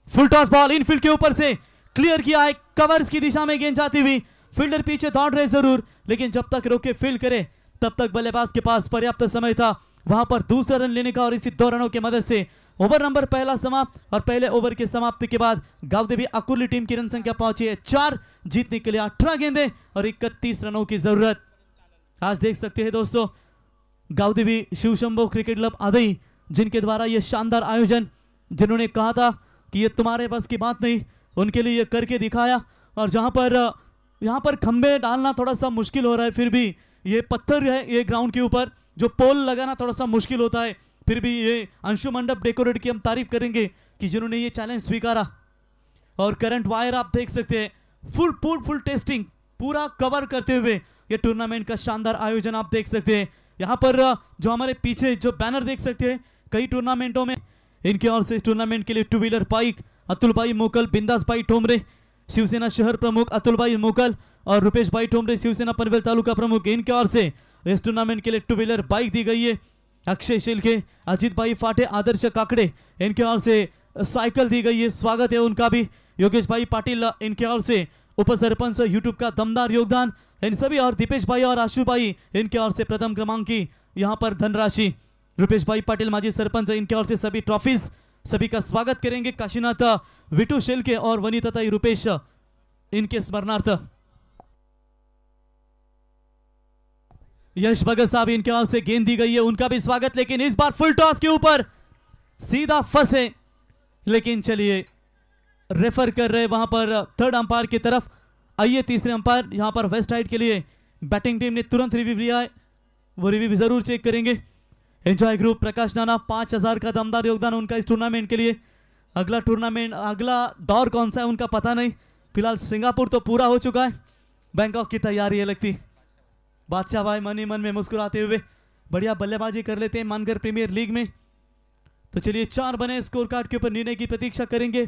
Full toss ball Enfield के ऊपर से क्लियर किया है, कवर्स की दिशा में गेंद जाती हुई। फील्डर पीछे दौड़ रहे जरूर, लेकिन जब तक रोके फील्ड करे तब तक बल्लेबाज के पास पर्याप्त समय था वहां पर दूसरा रन लेने का। और इसी 2 रनों की मदद से ओवर नंबर पहला समाप्त। और पहले ओवर की समाप्ति के बाद गावदेवी अकुर्ली टीम की रन संख्या पहुंची है 4। जीतने के लिए 18 गेंदें और 31 रनों की जरूरत। आज देख सकते हैं दोस्तों, गावदेवी शिवशंभो क्रिकेट क्लब आदई, जिनके द्वारा यह शानदार आयोजन, जिन्होंने कहा था कि ये तुम्हारे बस की बात नहीं, उनके लिए ये करके दिखाया। और जहां पर यहाँ पर खंबे डालना थोड़ा सा मुश्किल हो रहा है, फिर भी ये पत्थर है ये ग्राउंड के ऊपर, जो पोल लगाना थोड़ा सा मुश्किल होता है, फिर भी ये अंशु मंडप डेकोरेट की हम तारीफ करेंगे कि जिन्होंने ये चैलेंज स्वीकारा। और करंट वायर आप देख सकते हैं, फुल टेस्टिंग पूरा कवर करते हुए ये टूर्नामेंट का शानदार आयोजन आप देख सकते हैं। यहाँ पर जो हमारे पीछे जो बैनर देख सकते हैं, कई टूर्नामेंटों में इनके ओर से इस टूर्नामेंट के लिए 2 व्हीलर बाइक अतुल भाई मोकल, बिंदास भाई ठोमरे शिवसेना शहर प्रमुख अतुल भाई मोकल और रुपेश भाई ठोमरे शिवसेना पनवेल तालुका प्रमुख, इनके ओर से इस टूर्नामेंट के लिए 2 व्हीलर बाइक दी गई है। अक्षय शिल्के, अजीत भाई फाटे, आदर्श काकड़े, इनके ओर से साइकिल दी गई है, स्वागत है उनका भी। योगेश भाई पाटिल, इनके ओर से उप सरपंच यूट्यूब का दमदार योगदान इन सभी। और दीपेश भाई और आशु भाई, इनके ओर से प्रथम क्रमांक की यहाँ पर धनराशि। रुपेश भाई पाटिल माजी सरपंच, इनके ओर से सभी ट्रॉफीज, सभी का स्वागत करेंगे। काशीनाथ विटू शेलके और वनिता ताई रुपेश, इनके स्मरणार्थ। यश भगत साहब, इनके ओर से गेंद दी गई है, उनका भी स्वागत। लेकिन इस बार फुल टॉस के ऊपर सीधा फंसे, लेकिन चलिए रेफर कर रहे वहां पर 3rd अंपायर की तरफ। आइए तीसरे अंपायर यहां पर वेस्ट साइड के लिए बैटिंग टीम ने तुरंत रिव्यू लिया है, वो रिव्यू जरूर चेक करेंगे। एंजॉय ग्रुप प्रकाश नाना, 5000 का दमदार योगदान उनका इस टूर्नामेंट के लिए। अगला दौर कौन सा है उनका पता नहीं, फिलहाल सिंगापुर तो पूरा हो चुका है, बैंकॉक की तैयारी है लगती। बादशाह भाई मन ही मन में मुस्कुराते हुए बढ़िया बल्लेबाजी कर लेते हैं मानकर प्रीमियर लीग में। तो चलिए 4 बने स्कोर कार्ड के ऊपर, निर्णय की प्रतीक्षा करेंगे।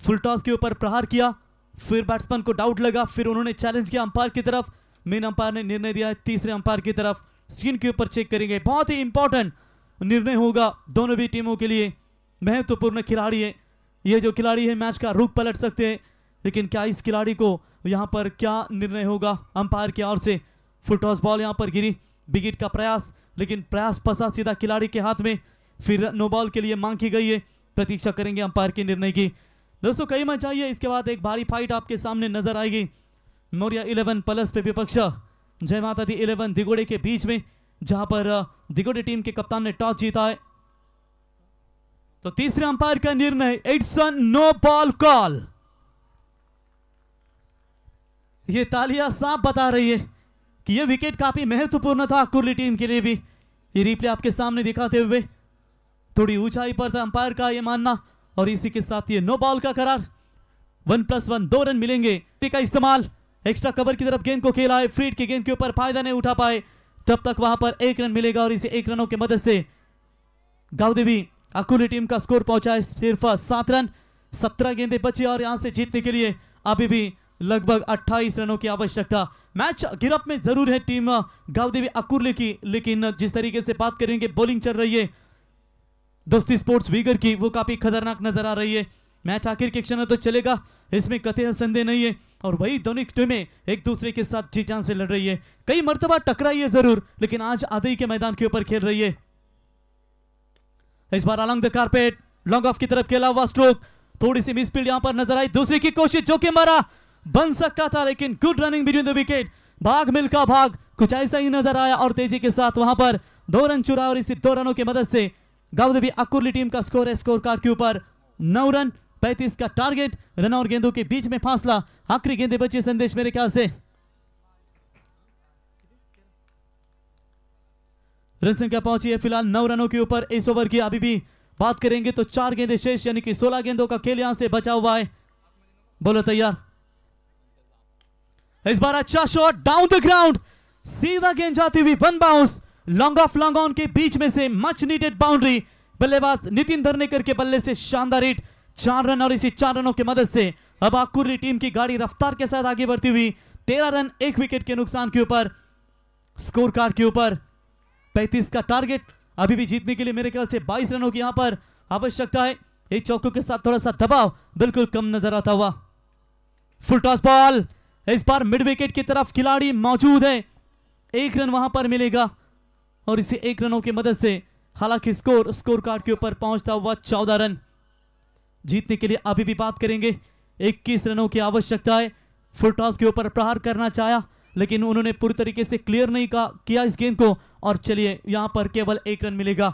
फुल टॉस के ऊपर प्रहार किया, फिर बैट्समैन को डाउट लगा, फिर उन्होंने चैलेंज किया अंपायर की तरफ। मेन अंपायर ने निर्णय दिया है तीसरे अंपायर की तरफ। स्क्रीन के ऊपर चेक करेंगे, बहुत ही इंपॉर्टेंट निर्णय होगा दोनों भी टीमों के लिए। महत्वपूर्ण खिलाड़ी है ये, जो खिलाड़ी है मैच का रुख पलट सकते हैं, लेकिन क्या इस खिलाड़ी को यहाँ पर क्या निर्णय होगा अंपायर की ओर से। फुल टॉस बॉल यहाँ पर गिरी, विकेट का प्रयास, लेकिन प्रयास फंसा सीधा खिलाड़ी के हाथ में। फिर नो बॉल के लिए मांग की गई है, प्रतीक्षा करेंगे अंपायर के निर्णय की। दोस्तों कई मैच चाहिए, इसके बाद एक भारी फाइट आपके सामने नजर आएगी। मौर्या 11 प्लस पे विपक्ष जय माता दी 11 दिगोड़े के बीच में, जहां पर दिगोड़े टीम के कप्तान ने टॉस जीता है। तो तीसरे अंपायर का निर्णय, it's a no ball call. ये तालियां साफ बता रही है कि यह विकेट काफी महत्वपूर्ण था कुर्ली टीम के लिए भी। ये रिप्ले आपके सामने दिखाते हुए थोड़ी ऊंचाई पर था अंपायर का ये मानना, और इसी के साथ ये नो बॉल का करार। 1+1 2 रन मिलेंगे। का इस्तेमाल एक्स्ट्रा कवर की तरफ गेंद को खेला है, फ्रीड की गेंद के ऊपर फायदा नहीं उठा पाए, तब तक वहां पर 1 रन मिलेगा। और इसे 1 रनों की मदद से गावदेवी अकुली टीम का स्कोर पहुंचा है सिर्फ 7 रन। 17 गेंदें बची और यहां से जीतने के लिए अभी भी लगभग 28 रनों की आवश्यकता। मैच गिरफ्त में जरूर है टीम गावदेवी अकुर्ले की, लेकिन जिस तरीके से बात करेंगे बॉलिंग चल रही है दोस्ती स्पोर्ट्स वीगर की, वो काफी खतरनाक नजर आ रही है। मैच आखिर के क्षण तो चलेगा, इसमें कतई संदेह नहीं है। और वही दोनों टीमें एक दूसरे के साथ जी जान से लड़ रही है, कई मर्तबा टकराई है जरूर, लेकिन आज आदई के मैदान के ऊपर खेल रही है। इस बार along the carpet long off की तरफ खेला हुआ स्ट्रोक, थोड़ी सी मिसफील्ड यहां पर नजर आई। दूसरी की कोशिश जो कि मारा बन सकता था, लेकिन good running between the wicket, भाग मिल्खा भाग, कुछ ऐसा ही नजर आया और तेजी के साथ वहां पर 2 रन चुरा। और इसी 2 रनों की मदद से गावदेवी अकुर्ली टीम का स्कोर है स्कोर कार्ड के ऊपर 9 रन। 35 का टारगेट, रन और गेंदों के बीच में फासला, आखिरी गेंदें बची संदेश मेरे ख्याल से। रन संख्या पहुंची है फिलहाल 9 रनों के ऊपर इस ओवर की। अभी भी बात करेंगे तो 4 गेंदें शेष, यानी कि 16 गेंदों का खेल यहां से बचा हुआ है। बोलो तैयार। इस बार अच्छा शॉट डाउन द ग्राउंड, सीधा गेंद जाती हुई 1 bounce, long off long on के बीच में से मच नीडेड बाउंड्री। बल्लेबाज नितिन धरनेकर के बल्ले से शानदार हिट, 4 रन और इसी 4 रनों की मदद से अब आकुर्ली टीम की गाड़ी रफ्तार के साथ आगे बढ़ती हुई 13 रन 1 विकेट के नुकसान के ऊपर स्कोर कार्ड के ऊपर 35 का टारगेट। अभी भी जीतने के लिए मेरे ख्याल से 22 रनों की यहां पर आवश्यकता है। एक चौकों के साथ थोड़ा सा दबाव बिल्कुल कम नजर आता हुआ। फुल टॉस बॉल, इस बार मिड विकेट की तरफ खिलाड़ी मौजूद है, 1 रन वहां पर मिलेगा और इसे 1 रनों की मदद से हालांकि स्कोर कार्ड के ऊपर पहुंचता हुआ 14 रन। जीतने के लिए अभी भी बात करेंगे, 21 रनों की आवश्यकता है। फुल टॉस के ऊपर प्रहार करना चाहा लेकिन उन्होंने पूरी तरीके से क्लियर नहीं किया इस गेंद को और चलिए यहां पर केवल 1 रन मिलेगा।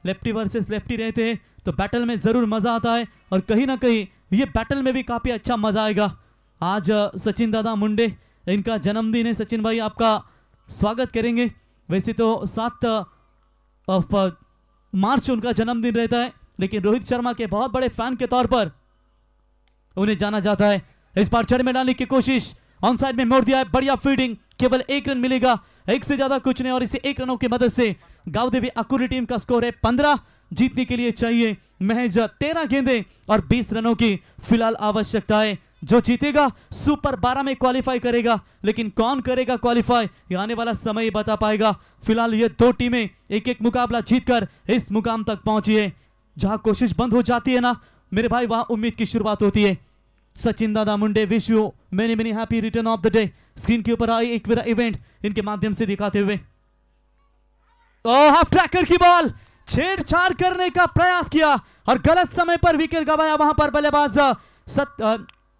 लेफ्टी वर्सेस लेफ्टी रहते हैं तो बैटल में जरूर मजा आता है और कहीं ना कहीं ये बैटल में भी काफी अच्छा मजा आएगा। आज सचिन दादा मुंडे, इनका जन्मदिन है। सचिन भाई आपका स्वागत करेंगे। वैसे तो 7 मार्च उनका जन्मदिन रहता है लेकिन रोहित शर्मा के बहुत बड़े फैन के तौर पर उन्हें जाना जाता है। इस बार चढ़ में डालने की कोशिश, ऑन साइड में मोड़ दिया है, बढ़िया फील्डिंग, केवल 1 रन मिलेगा, 1 से ज्यादा कुछ नहीं और इसे 1 रनों की मदद से गावदेवी आकुर्ली टीम का स्कोर है 15। जीतने के लिए चाहिए महज 13 गेंदें और 20 रनों की फिलहाल आवश्यकता है। जो जीतेगा सुपर 12 में क्वालिफाई करेगा, लेकिन कौन करेगा क्वालिफाई ये आने वाला समय ही बता पाएगा। फिलहाल ये 2 टीमें एक एक मुकाबला जीतकर इस मुकाम तक पहुंची है। जहां कोशिश बंद हो जाती है ना मेरे भाई, वहां उम्मीद की शुरुआत होती है। Sachin Dada Munde wish you many many happy return of the day. Screen के ऊपर आई एक मेरा इवेंट इनके माध्यम से दिखाते हुए हाफ ट्रैकर की बॉल, छेड़छाड़ करने का प्रयास किया और गलत समय पर विकेट गवाया वहां पर बल्लेबाज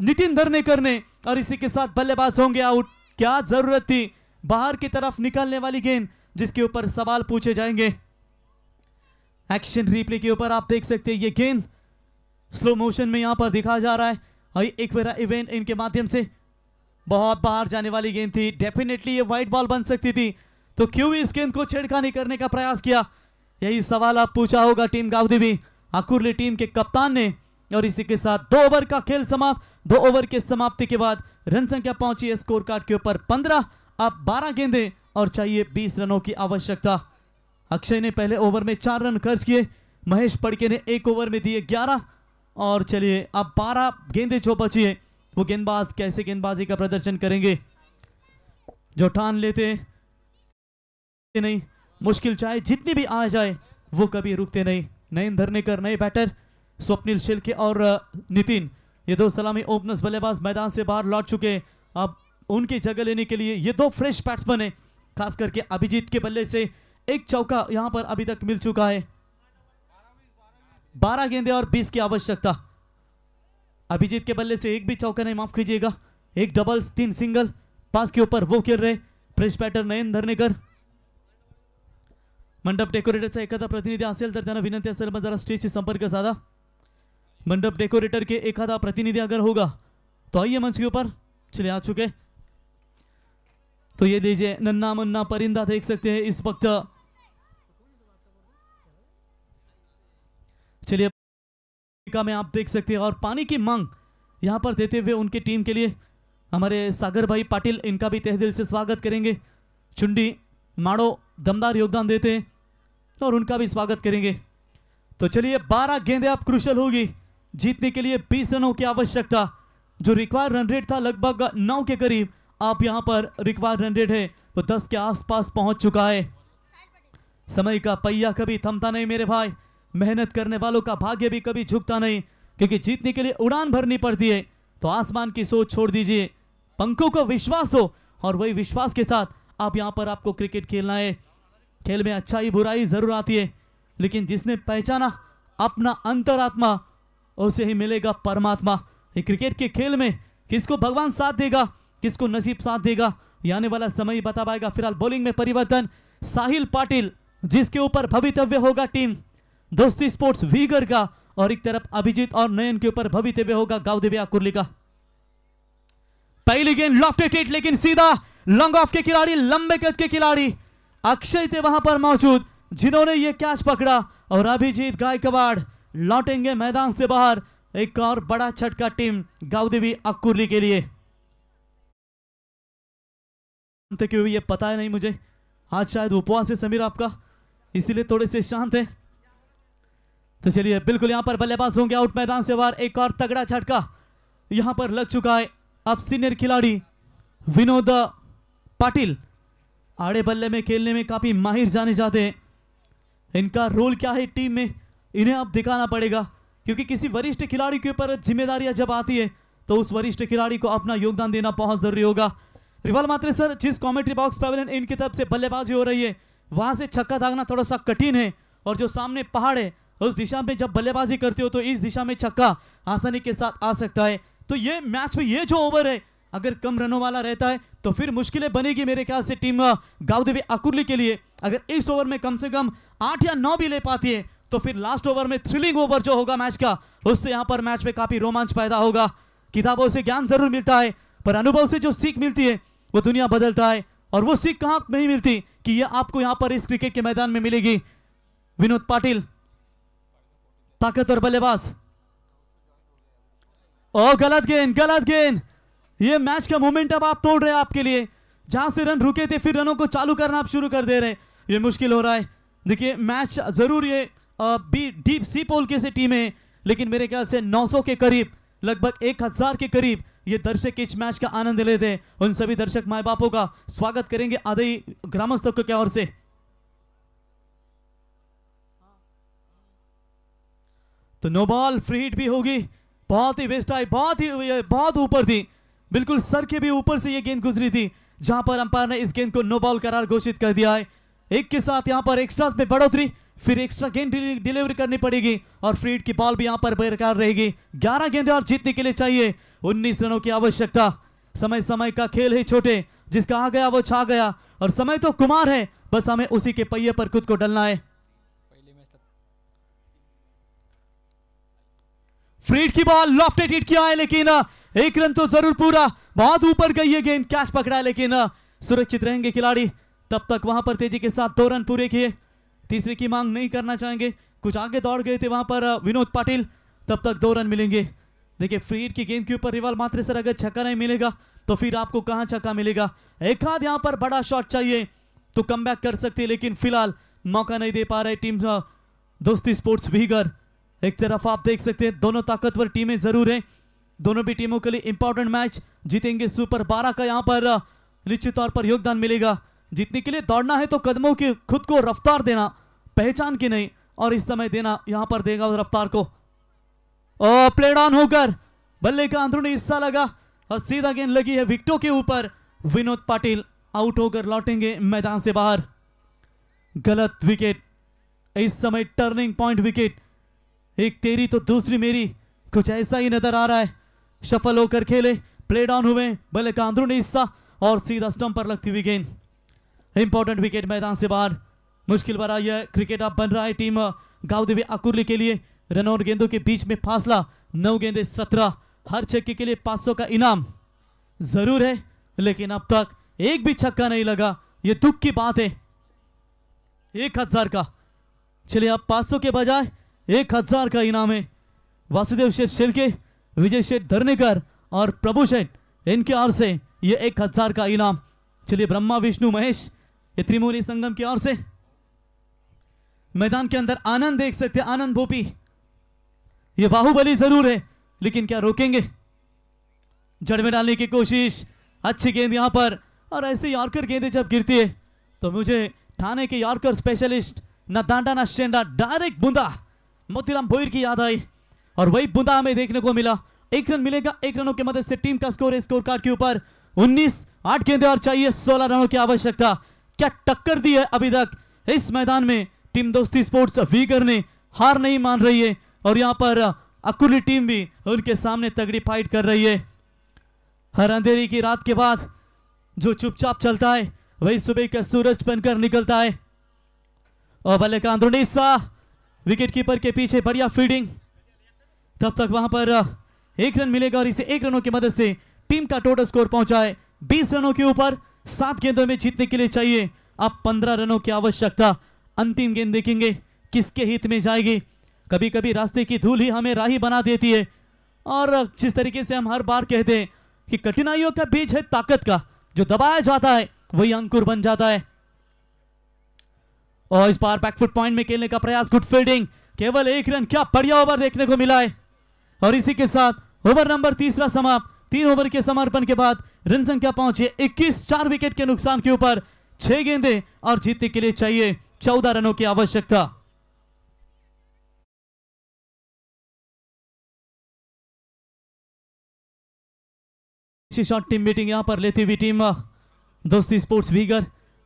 नितिन धरनेकर ने और इसी के साथ बल्लेबाज होंगे आउट। क्या जरूरत थी बाहर की तरफ निकलने वाली गेंद जिसके ऊपर सवाल पूछे जाएंगे। एक्शन रिप्ले के ऊपर आप देख सकते हैं ये गेंद स्लो मोशन में यहां पर दिखाया जा रहा है और एक मेरा इवेंट इनके माध्यम से बहुत बाहर जाने वाली गेंद थी। डेफिनेटली ये वाइट बॉल बन सकती थी तो क्यों इस गेंद को छेड़खानी करने का प्रयास किया, यही सवाल आप पूछा होगा टीम गावदेवी आकुर्ली टीम के कप्तान ने। और इसी के साथ 2 ओवर का खेल समाप्त। 2 ओवर के समाप्ति के बाद रन संख्या पहुंची है स्कोर कार्ड के ऊपर 15। अब 12 गेंदें और चाहिए 20 रनों की आवश्यकता। अक्षय ने पहले ओवर में 4 रन खर्च किए, महेश पड़के ने 1 ओवर में दिए 11 और चलिए अब 12 गेंदें जो बची है वो गेंदबाज कैसे गेंदबाजी का प्रदर्शन करेंगे। जो ठान लेते नहीं, मुश्किल चाहे जितनी भी आ जाए वो कभी रुकते नहीं। नयन धरनेकर नए बैटर, स्वप्निल शिल्के और नितिन, ये 2 सलामी ओपनर्स बल्लेबाज मैदान से बाहर लौट चुके। अब उनकी जगह लेने के लिए ये 2 फ्रेश बैट्समैन है, खास करके अभिजीत के बल्ले से 1 चौका यहां पर अभी तक मिल चुका है। 12 गेंदें और 20 की आवश्यकता। अभिजीत के बल्ले से 1 भी चौका नहीं, माफ कीजिएगा, 1 डबल्स 3 सिंगल, 5 के ऊपर वो खेल रहे फ्रेश बैटर नयन धरनेकर। मंडप डेकोरेटरचा एखादा प्रतिनिधी असेल तर त्यांना विनंती असेल मग जरा स्टेजशी संपर्क साधा। मंडप डेकोरेटर के एखादा प्रतिनिधि अगर होगा तो आइए मंच के ऊपर। चलिए आ चुके तो ये लीजिए नन्ना मुन्ना परिंदा देख सकते हैं इस वक्त। चलिए में आप देख सकते हैं और पानी की मांग यहां पर देते हुए उनकी टीम के लिए हमारे सागर भाई पाटिल, इनका भी तहे दिल से स्वागत करेंगे। चुंडी माड़ो दमदार योगदान देते हैं और उनका भी स्वागत करेंगे। तो चलिए 12 गेंदें अब क्रुशल होगी, जीतने के लिए 20 रनों की आवश्यकता। जो रिक्वायर्ड रन रेट था लगभग 9 के करीब, आप यहां पर रिक्वायर्ड रन रेट है वो 10 के आसपास पहुंच चुका है। समय का पहिया कभी थमता नहीं मेरे भाई, मेहनत करने वालों का भाग्य भी कभी झुकता नहीं, क्योंकि जीतने के लिए उड़ान भरनी पड़ती है। तो आसमान की सोच छोड़ दीजिए, पंखों को विश्वास हो और वही विश्वास के साथ आप यहां पर आपको क्रिकेट खेलना है। खेल में अच्छाई बुराई जरूर आती है, लेकिन जिसने पहचाना अपना अंतरात्मा उसे ही मिलेगा परमात्मा। ये क्रिकेट के खेल में किसको भगवान साथ देगा, किसको नसीब साथ देगा, ये आने वाला समय ही बता पाएगा। फिलहाल बॉलिंग में परिवर्तन, साहिल पाटिल जिसके ऊपर भवितव्य होगा टीम दोस्ती स्पोर्ट्स वीगर का, और एक तरफ अभिजीत और नयन के ऊपर भवितव्य होगा गावदेवी आकुर्ली का। पहली गेंद लॉफ्टेड हिट, लेकिन सीधा लॉन्ग ऑफ के खिलाड़ी, लंबे कद के खिलाड़ी अक्षय थे वहां पर मौजूद जिन्होंने ये कैच पकड़ा और अभिजीत गायकवाड़ लौटेंगे मैदान से बाहर। एक और बड़ा झटका टीम गावदेवी आकुर्ली के लिए। क्यों ये पता है नहीं मुझे, आज शायद उपवास है समीर आपका, इसीलिए थोड़े से शांत है। तो चलिए बिल्कुल यहाँ पर बल्लेबाज होंगे आउट मैदान से बाहर। एक और तगड़ा झटका यहाँ पर लग चुका है। अब सीनियर खिलाड़ी विनोद पाटिल आड़े बल्ले में खेलने में काफी माहिर जाने जाते हैं। इनका रोल क्या है टीम में, इन्हें अब दिखाना पड़ेगा, क्योंकि किसी वरिष्ठ खिलाड़ी के ऊपर जिम्मेदारियां जब आती है तो उस वरिष्ठ खिलाड़ी को अपना योगदान देना बहुत जरूरी होगा। रिवाल मात्रे सर, जिस कमेंट्री बॉक्स पैवेलियन इनकी तरफ से बल्लेबाजी हो रही है वहां से छक्का दागना थोड़ा सा कठिन है, और जो सामने पहाड़ है उस दिशा में जब बल्लेबाजी करते हो तो इस दिशा में छक्का आसानी के साथ आ सकता है। तो ये मैच में ये जो ओवर है अगर कम रनों वाला रहता है तो फिर मुश्किलें बनेगी मेरे ख्याल से टीम गावदेवी अकुर्ली के लिए। अगर इस ओवर में कम से कम 8 या 9 भी ले पाती है तो फिर लास्ट ओवर में थ्रिलिंग ओवर जो होगा मैच का, उससे यहाँ पर मैच में काफी रोमांच पैदा होगा। किताबों से ज्ञान जरूर मिलता है पर अनुभव से जो सीख मिलती है वो दुनिया बदलता है, और वो सीख कहाँ नहीं मिलती कि ये आपको यहाँ पर इस क्रिकेट के मैदान में मिलेगी। विनोद पाटिल ताकतवर बल्लेबाज, ओ गलत गेंद। ये मैच का मोमेंटम आप तोड़ रहे हैं आपके लिए, जहां से रन रुके थे फिर रनों को चालू करना आप शुरू कर दे रहे हैं, ये मुश्किल हो रहा है। देखिए मैच जरूर ये डीप सी पोल के से टीम है, लेकिन मेरे ख्याल से 900 के करीब, लगभग 1000 के करीब ये दर्शक इस मैच का आनंद लेते हैं। उन सभी दर्शक माए बापों का स्वागत करेंगे आदि ग्रामस्थों की ओर से। तो नो बॉल, फ्री हिट भी होगी। बहुत ही वेस्ट आई, बहुत ऊपर थी, बिल्कुल सर के भी ऊपर से ये गेंद गुजरी थी, जहां पर अंपायर ने इस गेंद को नो बॉल करार घोषित कर दिया है। एक के साथ यहां पर एक्स्ट्रास में बढ़ोतरी, फिर एक्स्ट्रा गेंद डिलीवरी करनी पड़ेगी और फ्री हिट की बॉल भी यहां पर बरकरार रहेगी। 11 गेंदें और जीतने के लिए चाहिए 19 रनों की आवश्यकता। समय का खेल है छोटे, जिसका आ गया वो छा गया, और समय तो कुमार है, बस हमें उसी के पहिए पर खुद को डलना है। फ्री हिट की बॉल लॉफ्टेड हिट किया है, लेकिन 1 रन तो जरूर पूरा, बहुत ऊपर गई है गेंद, कैच पकड़ा है, लेकिन सुरक्षित रहेंगे खिलाड़ी। तब तक वहां पर तेजी के साथ 2 रन पूरे किए, तीसरे की मांग नहीं करना चाहेंगे, कुछ आगे दौड़ गए थे वहां पर विनोद पाटिल, तब तक 2 रन मिलेंगे। देखिए फ्री हिट की गेंद के ऊपर रिवाल मात्रे सर अगर छक्का नहीं मिलेगा तो फिर आपको कहां छक्का मिलेगा। एक आध यहां पर बड़ा शॉट चाहिए तो कमबैक कर सकते हैं, लेकिन फिलहाल मौका नहीं दे पा रहे टीम दोस्ती स्पोर्ट्स भीगर। एक तरफ आप देख सकते हैं दोनों ताकतवर टीमें जरूर हैं, दोनों भी टीमों के लिए इंपॉर्टेंट मैच जीतेंगे। सुपर 12 का यहां पर निश्चित तौर पर योगदान मिलेगा। जीतने के लिए दौड़ना है तो कदमों की खुद को रफ्तार देना, पहचान की नहीं, और इस समय देना यहां पर देगा उस रफ्तार को। और प्लेड ऑन होकर बल्ले का अंदरूनी हिस्सा लगा और सीधा गेंद लगी है विकेटों के ऊपर। विनोद पाटिल आउट होकर लौटेंगे मैदान से बाहर। गलत विकेट, इस समय टर्निंग पॉइंट विकेट, एक तेरी तो दूसरी मेरी, कुछ ऐसा ही नजर आ रहा है। शफल होकर खेले, प्लेड ऑन हुए, बल्ले का अंदरूनी हिस्सा और सीधा स्टंप पर लगती हुई गेंद। इंपॉर्टेंट विकेट मैदान से बाहर। मुश्किल भरा यह क्रिकेट अब बन रहा है टीम गावदेवी अकुर्ली के लिए। रन और गेंदों के बीच में फासला 9 गेंदे 17, हर छक्के के लिए 500 का इनाम जरूर है, लेकिन अब तक एक भी छक्का नहीं लगा, यह दुख की बात है। 1000 का, चलिए अब 500 के बजाय 1000 का इनाम है। वासुदेव शेठ शेरके, विजय शेठ धरनेकर और प्रभु शेठ, इनके ओर से ये 1000 का इनाम। चलिए ब्रह्मा विष्णु महेश, ये त्रिमूर्ति संगम की ओर से। मैदान के अंदर आनंद देख सकते हैं, आनंद भोपी, ये बाहुबली जरूर है लेकिन क्या रोकेंगे। जड़ में डालने की कोशिश, अच्छी गेंद यहां पर, और ऐसे यॉर्कर गेंदें जब गिरती है तो मुझे ठाणे के यॉर्कर स्पेशलिस्ट ना दांडा ना शेंडा, डायरेक्ट बूंदा मोतीराम भोईर की याद आई, और वही बूंदा हमें देखने को मिला। 1 रन मिलेगा, 1 रनों की मदद से टीम का स्कोर है स्कोर कार्ड के ऊपर 19। 8 गेंदें और चाहिए 16 रनों की आवश्यकता। क्या टक्कर दी है अभी तक इस मैदान में टीम दोस्ती स्पोर्ट्स वीगर ने, हार नहीं मान रही है, और यहां पर अकुर्ली टीम भी उनके सामने तगड़ी फाइट कर रही है। हर अंधेरी की रात के बाद जो चुपचाप चलता है वही सुबह का सूरज बनकर निकलता है। और बल्ले का अंदरूनी हिस्सा, विकेट कीपर के पीछे बढ़िया फील्डिंग, तब तक वहां पर 1 रन मिलेगा, और इसे 1 रनों की मदद से टीम का टोटल स्कोर पहुंचा है 20 रनों के ऊपर। 7 गेंदों में जीतने के लिए चाहिए अब 15 रनों की आवश्यकता। अंतिम गेंद देखेंगे किसके हित में जाएगी। कभी कभी रास्ते की धूल ही हमें राही बना देती है, और जिस तरीके से हम हर बार कहते हैं कि कठिनाइयों का बीज है ताकत का, जो दबाया जाता है वही अंकुर बन जाता है। और इस बार बैकफुट पॉइंट में खेलने का प्रयास, गुड फील्डिंग, केवल 1 रन, क्या बढ़िया ओवर देखने को मिला है। और इसी के साथ ओवर नंबर तीसरा समाप्त। 3 ओवर के समर्पण के बाद रन संख्या पहुंची 21, 4 विकेट के नुकसान के ऊपर 6 गेंदें और जीतने के लिए चाहिए 14 रनों की आवश्यकता। शॉट टीम मीटिंग यहां पर लेती हुई टीम दोस्ती स्पोर्ट्स वीगर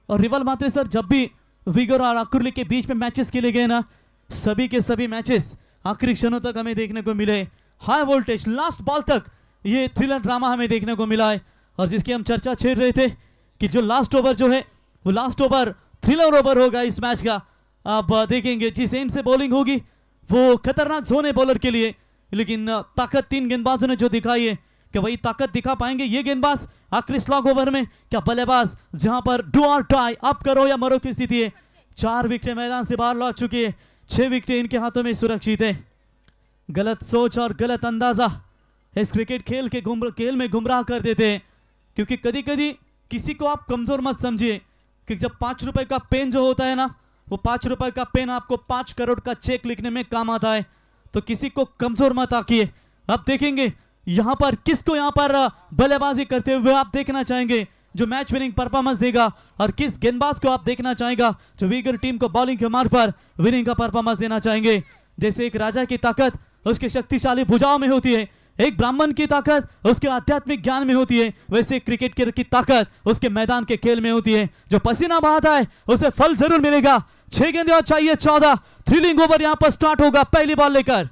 और रिवल मात्रे सर, जब भी वीगर और आकुर्ली के बीच में मैचेस खेले गए ना, सभी के सभी मैचेस आखिरी क्षणों तक हमें देखने को मिले। हाई वोल्टेज लास्ट बॉल तक ये थ्रिलर ड्रामा हमें देखने को मिला है। और जिसकी हम चर्चा छेड़ रहे थे कि जो लास्ट ओवर जो है वो लास्ट ओवर थ्रिलर ओवर होगा इस मैच का। आप देखेंगे जिस एंड से बॉलिंग होगी वो खतरनाक जोन है बॉलर के लिए, लेकिन ताकत 3 गेंदबाजों ने जो दिखाई है, क्या वही ताकत दिखा पाएंगे ये गेंदबाज आखिरी स्लॉग ओवर में? क्या बल्लेबाज जहां पर डू और डाई, अप करो या मरो की स्थिति है। 4 विकेटें मैदान से बाहर लौट चुकी है, 6 विकेटें इनके हाथों में सुरक्षित है। गलत सोच और गलत अंदाजा इस क्रिकेट खेल में गुमराह कर देते हैं, क्योंकि कभी कभी किसी को आप कमजोर मत समझिए कि जब 5 रुपए का पेन जो होता है ना, वो 5 रुपए का पेन आपको 5 करोड़ का चेक लिखने में काम आता है। तो किसी को कमजोर मत आकिए। अब देखेंगे यहां पर किसको यहां पर बल्लेबाजी करते हुए आप देखना चाहेंगे जो मैच विनिंग परफॉर्मेंस देगा, और किस गेंदबाज को आप देखना चाहेंगे जो वीगर टीम को बॉलिंग के मार्ग पर विनिंग का परफॉर्मेंस देना चाहेंगे। जैसे एक राजा की ताकत उसके शक्तिशाली भुजाओं में होती है, एक ब्राह्मण की ताकत उसके आध्यात्मिक ज्ञान में होती है, वैसे क्रिकेट की ताकत उसके मैदान के खेल में होती है। जो पसीना बहाता है उसे फल जरूर मिलेगा। 6 गेंदें और चाहिए 14। थ्रिलिंग ओवर यहां पर स्टार्ट होगा पहली बॉल लेकर।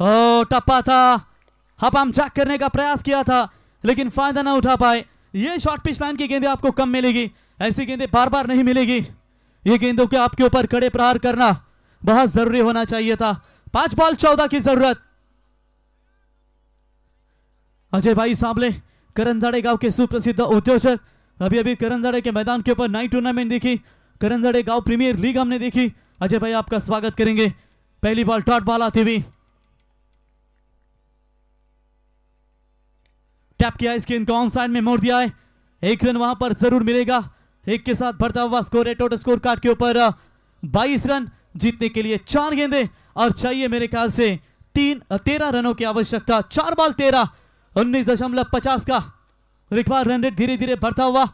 ओ टप्पा था, हम जैक करने का प्रयास किया था लेकिन फायदा ना उठा पाए। ये शॉर्ट पिच लाइन की गेंदें आपको कम मिलेगी, ऐसी गेंदें बार बार नहीं मिलेगी। ये गेंदों के आपके ऊपर कड़े प्रहार करना बहुत जरूरी होना चाहिए था। 5 बॉल 14 की जरूरत। अजय भाई सांबले करंजाड़े गांव के सुप्रसिद्ध उद्योजक, अभी अभी करंजाड़े के मैदान के ऊपर नाइट टूर्नामेंट देखी, करंजाड़े गांव प्रीमियर लीग हमने देखी। अजय भाई आपका स्वागत करेंगे। पहली बॉल डॉट बॉल आती हुई, टैप किया, इस गेंद को ऑन साइड में मोड़ दिया है। 1 रन वहां पर जरूर मिलेगा। 1 के साथ बढ़ता हुआ स्कोर है टोटल स्कोर कार्ड के ऊपर 22 रन। जीतने के लिए 4 गेंदें और चाहिए मेरे ख्याल से 13 रनों की आवश्यकता। 4 बॉल 13, 19.50 का रिक्वायर्ड रन रेट धीरे धीरे बढ़ता हुआ।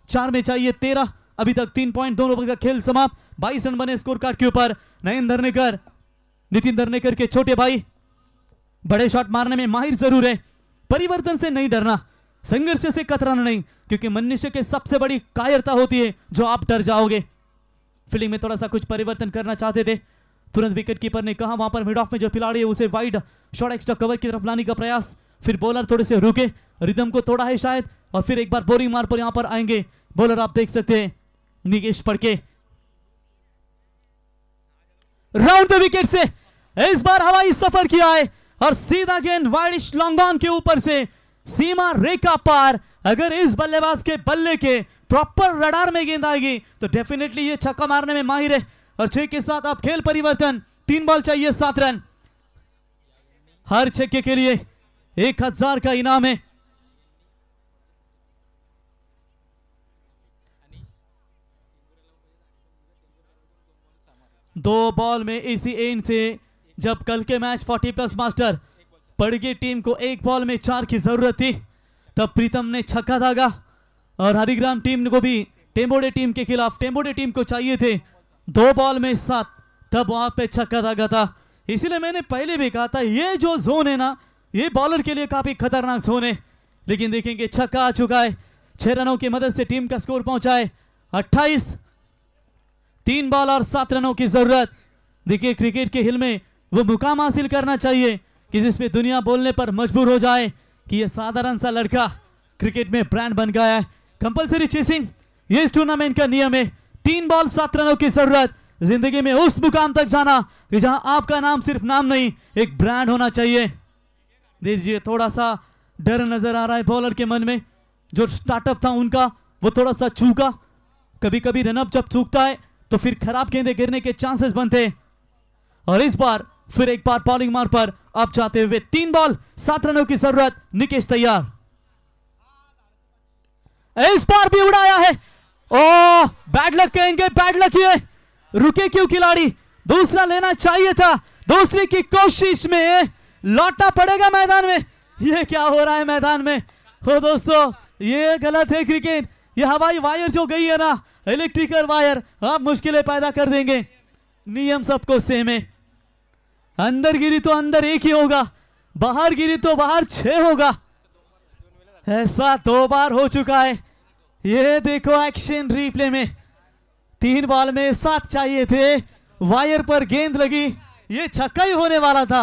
4 में चाहिए 13, अभी तक 3 पॉइंट, दोनों ओवर का खेल समाप्त। 22 रन बने स्कोर कार्ड के ऊपर। नितिन धरनेकर के छोटे भाई बड़े शॉट मारने में माहिर जरूर है, परिवर्तन से नहीं डरना, संघर्ष से कतराना नहीं, क्योंकि मनुष्य के सबसे बड़ी कायरता होती है जो आप डर जाओगे। फील्डिंग में थोड़ा सा कुछ परिवर्तन करना चाहते थे, तुरंत विकेट कीपर ने कहा वहां पर मिड ऑफ में जो खिलाड़ी है उसे वाइड शॉर्ट एक्स्ट्रा कवर की तरफ लाने का प्रयास। फिर बॉलर थोड़े से रुके, रिदम को तोड़ा है शायद, और फिर एक बार बोरिंग मार पर यहां पर आएंगे बॉलर। आप देख सकते हैं निकेश पड़के राउंड द विकेट से इस बार हवाई सफर किया है और सीधा गेंद वाइडिश लॉन्ग ऑन के ऊपर से सीमा रेखा पार। अगर इस बल्लेबाज के बल्ले के प्रॉपर रडार में गेंद आएगी तो डेफिनेटली ये छक्का मारने में माहिर है। और 6 के साथ आप खेल परिवर्तन, 3 बॉल चाहिए 7 रन। हर छक्के के लिए 1000 का इनाम है। दो बॉल में इसी एंड से जब कल के मैच 40+ मास्टर पड़गी टीम को 1 बॉल में 4 की जरूरत थी, तब प्रीतम ने छक्का दागा और हरिग्राम टीम को भी टेम्बोडे टीम के खिलाफ टेम्बोडे टीम को चाहिए थे 2 बॉल में 7, तब वहां पे छक्का दागा था। इसीलिए मैंने पहले भी कहा था ये जो जोन है ना, ये बॉलर के लिए काफी खतरनाक जोन है। लेकिन देखेंगे छक्का आ चुका है। 6 रनों की मदद से टीम का स्कोर पहुंचा है 28। 3 बॉल और 7 रनों की जरूरत। देखिए क्रिकेट के हिल में वो मुकाम हासिल करना चाहिए कि जिसमें दुनिया बोलने पर मजबूर हो जाए कि ये साधारण सा लड़का क्रिकेट में ब्रांड बन गया है। कंपलसरी चेसिंग ये इस टूर्नामेंट का नियम है। 3 बॉल 7 रनों की जरूरत। जिंदगी में उस मुकाम तक जाना कि जहां आपका नाम सिर्फ नाम नहीं, एक ब्रांड होना चाहिए। देखिए थोड़ा सा डर नजर आ रहा है बॉलर के मन में। जो स्टार्टअप था उनका वो थोड़ा सा चूका। कभी कभी रनअप जब चूकता है तो फिर खराब गेंदें गिरने के चांसेस बनते हैं। और इस बार फिर एक बार बॉलिंग मार पर अब जाते हुए 3 बॉल 7 रनों की जरूरत। निकेश तैयार, इस बार भी उड़ाया है। ओ बैड लक कहेंगे, बैड लक ही है। रुके क्यों खिलाड़ी, दूसरा लेना चाहिए था, दूसरी की कोशिश में लौटना पड़ेगा मैदान में। ये क्या हो रहा है मैदान में? हो दोस्तों, ये गलत है क्रिकेट। ये हवाई वायर जो गई है ना, इलेक्ट्रिकल वायर, आप मुश्किलें पैदा कर देंगे। नियम सबको सेम है, अंदर गिरी तो अंदर एक ही होगा, बाहर गिरी तो बाहर 6 होगा। ऐसा 2 बार हो चुका है। ये देखो एक्शन रिप्ले में, 3 बॉल में 7 चाहिए थे, वायर पर गेंद लगी, ये छक्का ही होने वाला था,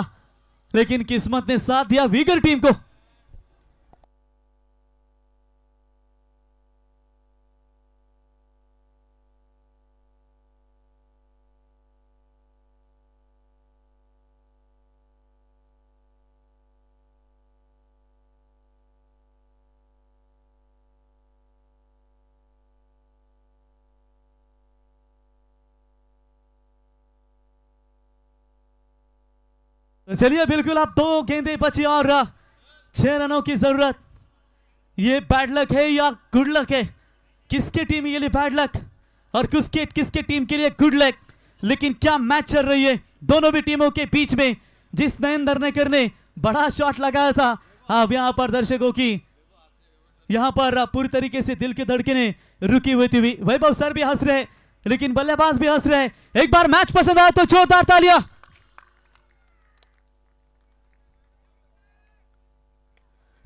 लेकिन किस्मत ने साथ दिया विगर टीम को। तो चलिए, बिल्कुल अब 2 गेंदें बची और 6 रनों की जरूरत। ये बैड लक है या गुड लक है? किसके टीम के लिए बैड लक और किसके टीम के लिए गुड लक? लेकिन क्या मैच चल रही है दोनों भी टीमों के बीच में। जिस नयन दरनेकर ने बड़ा शॉट लगाया था, अब यहां पर दर्शकों की यहां पर पूरी तरीके से दिल की धड़कनें रुकी हुई थी। वैभव सर भी हंस रहे, लेकिन बल्लेबाज भी हंस रहे। एक बार मैच पसंद आया तो जोरदार तालियां।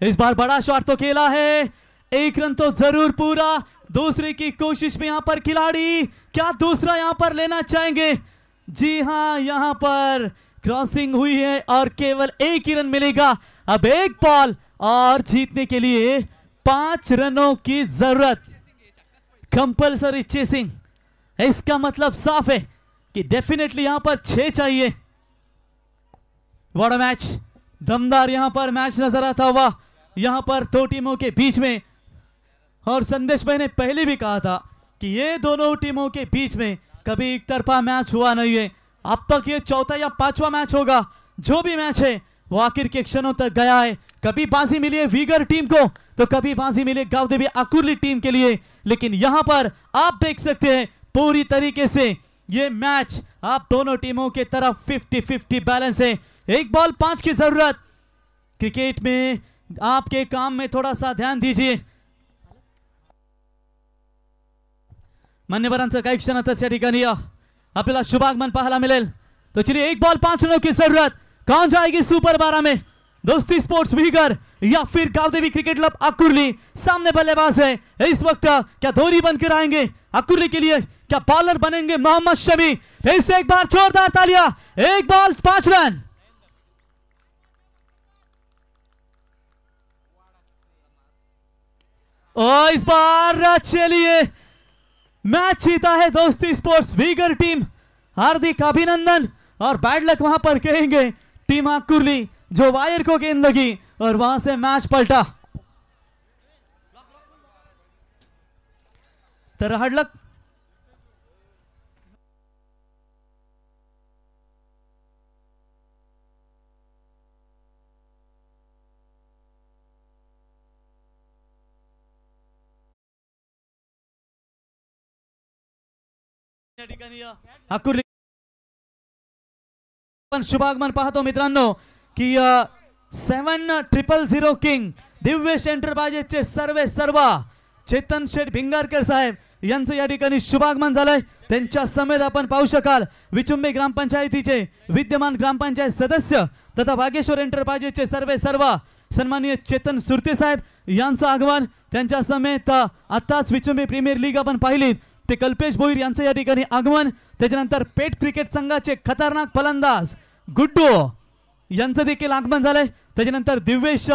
इस बार बड़ा शॉट तो खेला है, 1 रन तो जरूर पूरा। दूसरे की कोशिश में यहां पर खिलाड़ी क्या दूसरा यहां पर लेना चाहेंगे? जी हां, यहां पर क्रॉसिंग हुई है और केवल 1 ही रन मिलेगा। अब 1 बॉल और जीतने के लिए 5 रनों की जरूरत। कंपल्सरी चेसिंग, इसका मतलब साफ है कि डेफिनेटली यहां पर 6 चाहिए। व्हाट अ मैच, दमदार यहां पर मैच नजर आता हुआ यहां पर 2 टीमों के बीच में। और संदेश भाई ने पहले भी कहा था कि ये दोनों टीमों के बीच में कभी एक तरफा मैच हुआ नहीं है। अब तक ये 4था या 5वां मैच होगा। जो भी मैच है वो आखिर के क्षणों तक गया है। कभी बाजी मिली है वीगर टीम को, तो कभी बाजी मिली गावदेवी अकुर्ली टीम के लिए। लेकिन यहां पर आप देख सकते हैं पूरी तरीके से ये मैच आप दोनों टीमों के तरफ 50-50 बैलेंस है। 1 बॉल 5 की जरूरत। क्रिकेट में आपके काम में थोड़ा सा ध्यान दीजिए। मान्यवरांचं काही क्षणातच या ठिकाणी आपल्याला शुभागमन पाहायला मिळेल। तो चलिए, 1 बॉल 5 रनों की जरूरत। कौन जाएगी सुपर 12 में? दोस्ती स्पोर्ट्स वीगर या फिर गावदेवी क्रिकेट क्लब अकुर्ली? सामने बल्लेबाज है इस वक्त, क्या दोहरी बनकर आएंगे अकुर्ली के लिए? क्या बॉलर बनेंगे मोहम्मद शमी? फिर से एक बार जोरदार तालियां। 1 बॉल 5 रन। और इस बार चलिए मैच जीता है दोस्ती स्पोर्ट्स वीगर टीम। हार्दिक अभिनंदन। और बैड लक वहां पर कहेंगे टीम अकुर्ली, जो वायर को गेंद लगी और वहां से मैच पलटा। तर हार्ड लक। या ठिकाणी अकुर्ली पण शुभागमन पाहतो मित्रांनो की 7000 किंग दिव्येश एंटरप्राइजेसचे सर्व चेतन शेठ भिंगारकर साहेब यांचं या ठिकाणी शुभागमन झालंय। त्यांच्या समेत आपण पाहू शकाल विचुंबे ग्रामपंचायतीचे विद्यमान ग्रामपंचायत सदस्य तथा वागेश्वर एंटरप्राइजेसचे सर्व सन्माननीय चेतन सुरते साहेब यांचं आगमन। त्यांच्या समेत आताच विचुंबे प्रीमियर लीग आपण पाहिली ते कल्पेश भोईर यांचं या ठिकाणी आगमन। त्याच्यानंतर पेट क्रिकेट संघाचे खतरनाक फलंदाज गुड्डू यांचं देखील आगमन झालंय। त्याच्यानंतर दिव्येश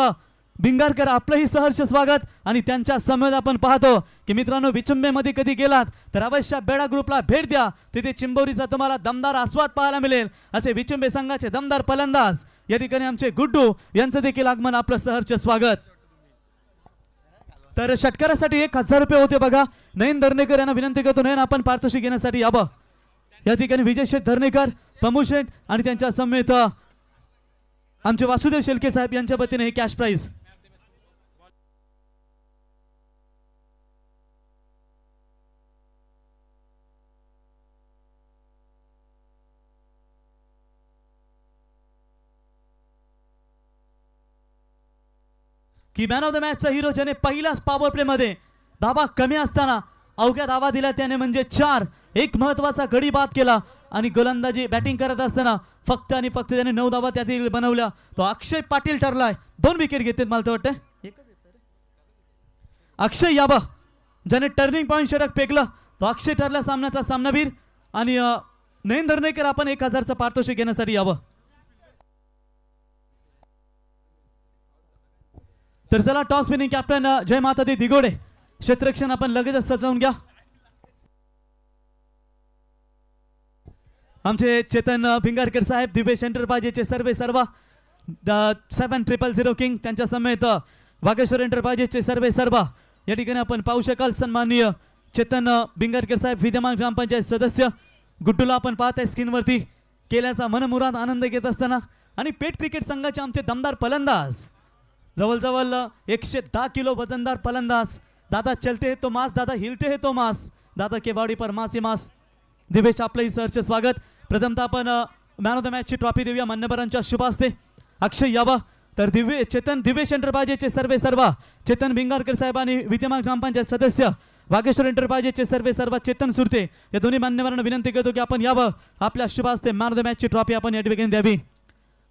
भिंगारकर आपलंही सहर्ष स्वागत। आणि त्यांच्या समेत आपण पाहतो की मित्रांनो विचुंबेमध्ये कधी गेलात तर अवश्य बेडा ग्रुपला भेट द्या, तिथे चिंबोरीचा तुम्हाला दमदार आस्वाद पाहायला मिळेल। असे विचुंबे संघाचे दमदार फलंदाज या ठिकाणी आमचे गुड्डू यांचं देखील आगमन, आपलं सहर्ष स्वागत। तर षटकारासाठी 1000 रुपये होते बघा। नयन धर्नेकर यांना विनंती करतो, नयन आपण पारितोषिक घेण्यासाठी यावं। या ठिकाणी विजय शेठ धर्नेकर, प्रमोद शेठ आणि त्यांच्या समेत आमचे वासुदेव शेलके साहेब यांच्या वतीने हे कॅश प्राइज। की मॅन ऑफ द मॅचचा हिरो ज्याने पहिल्याच पॉवर प्ले मध्ये धावा कमी असताना अवघ्या धावा दिला त्याने म्हणजे 4 एक महत्वाचा गडी बाद केला आणि गोलंदाजी बॅटिंग करत असताना फक्त आणि फक्त त्याने 9 धावा त्यातील बनवल्या. तो अक्षय पाटील ठरलाय. 2 विकेट घेतात मला तर वाटतं. अक्षय याबा ज्याने टर्निंग पॉइंट षटक फेकलं तो अक्षय ठरला सामन्याचा सामनावीर. आणि नयन धर्मेकर आपण 1000चा पारितोषिक घेण्यासाठी यावं. तर चला टॉस विनिंग कॅप्टन जय माता दी दिगोडे क्षेत्ररक्षण आपण लगेचच सजवून घ्या. आमचे चेतन भिंगारकर साहेब दिवेश एंटरप्राइजेसचे सर्व 7000 किंग त्यांच्या समेत वागेश्वर एंटरप्राइजेसचे सर्व या ठिकाणी आपण पाहू शकाल. सन्माननीय चेतन भिंगारकर साहेब विद्यमान ग्रामपंचायत सदस्य गुड्डूला आपण पाहताय स्क्रीनवरती केल्याचा मनमुराद आनंद घेत असताना. आणि पेट क्रिकेट संघाचे आमचे दमदार फलंदाज जवळजवळ 110 किलो वजनदार फलंदाज. दादा चलते है तो मास, दादा हिलते है तो मास, दादा के बॉडी पर मास ही मास. दिवेश आपलंही सहर्ष स्वागत. प्रथमतः आपण मॅन ऑफ द मॅचची ट्रॉफी देऊया मान्यवरांच्या शुभ हस्ते. अक्षय यावा तर चेतन दिवेश एंटरप्राइजेसचे सर्व चेतन भिंगारकर साहेब आणि विद्यमान ग्रामपंचायत सदस्य वागेश्वर एंटरप्राइजेसचे सर्व चेतन सुरते या दोन्ही मान्यवरांना विनंती करतो की आपण यावं. आपल्या शुभ हस्ते मॅन ऑफ द मॅचची ट्रॉफी आपण या ठिकाणी द्यावी.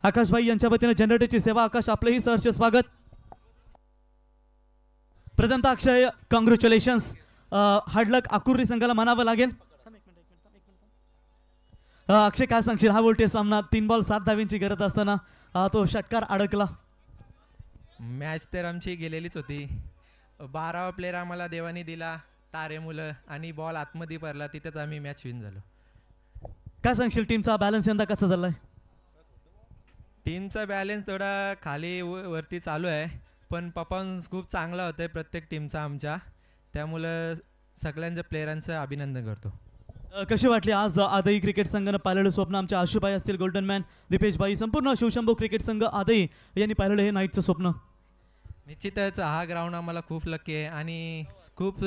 आकाश भाई यांच्या वतीने जनरेटरची सेवा. आकाश आपलंही सहर्ष स्वागत. प्रथमतः अक्षय कॉंग्रॅच्युलेशन्स. हार्ड लक आकुर्री संघाला म्हणावं लागेल. अक्षय काय सांगशील हा वोल्टेज सामना 3 बॉल 7 धावींची गरज असताना तो षटकार अडकला. मॅच तर आमची गेलेलीच होती. 12वा प्लेअर आम्हाला देवानी दिला तारे मुलं आणि बॉल आतमध्ये भरला तिथेच आम्ही मॅच विन झालो. काय सांगशील टीमचा बॅलन्स यंदा कसा झालाय? टीमचा बॅलन्स थोडा खाली वरती चालू आहे पण परफॉर्मन्स खूप चांगला होता आहे प्रत्येक टीमचा आमच्या. त्यामुळं सगळ्यांच्या प्लेयरांचं अभिनंदन करतो. कशी वाटली आज आदई क्रिकेट संघानं पाहिलेलं स्वप्न? आमचे आशुभाई असतील, गोल्डन मॅन, दीपेशभाई, संपूर्ण शिवशंभू क्रिकेट संघ आदई यांनी पाहिलेलं हे नाईटचं स्वप्न. निश्चितच हा ग्राउंड आम्हाला खूप लकी आहे आणि खूप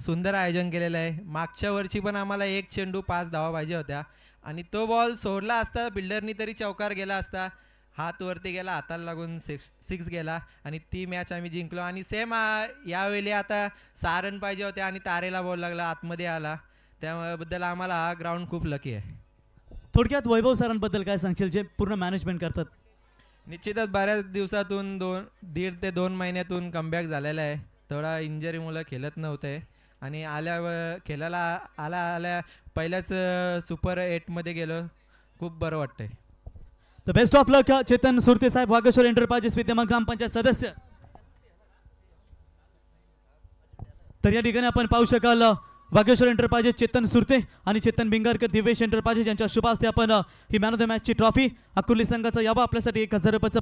सुंदर आयोजन केलेलं आहे. मागच्या वर्षी पण आम्हाला 1 चेंडू 5 धावा पाहिजे होत्या आणि तो बॉल सोडला असता बिल्डरनी तरी चौकार गेला असता. हात वरती गेला, हाताला लागून 6 गेला आणि ती मॅच आम्ही जिंकलो. आणि सेम यावेळी आता 6 रन पाहिजे होते आणि तारेला बॉल लागला, आतमध्ये आला. त्याबद्दल आम्हाला हा ग्राउंड खूप लकी आहे. थोडक्यात वैभव सरांबद्दल काय सांगशील जे पूर्ण मॅनेजमेंट करतात? निश्चितच बऱ्याच दिवसातून 1.5 ते 2 महिन्यातून कमबॅक झालेला आहे. थोडा इंजरीमुळं खेळत नव्हते आणि खेळायला आल्या पहिल्याच सुपर 8मध्ये गेलो. खूप बरं वाटतंय. The best of luck Chetan Surte साहेब वागेश्वर एंटरप्राइजेस विद्यमान ग्रामपंचायत सदस्य. तर या ठिकाणी आपण पाहू शकाल वागेश्वर एंटरप्राइजेस चेतन सुरते आणि चेतन भिंगारकर दिवेश एंटरप्राइजेस यांच्या शुभ हस्ते आपण he man of the मॅचची trophy अकुर्ली संघाचा यावा आपल्यासाठी 1000 रुपयाचं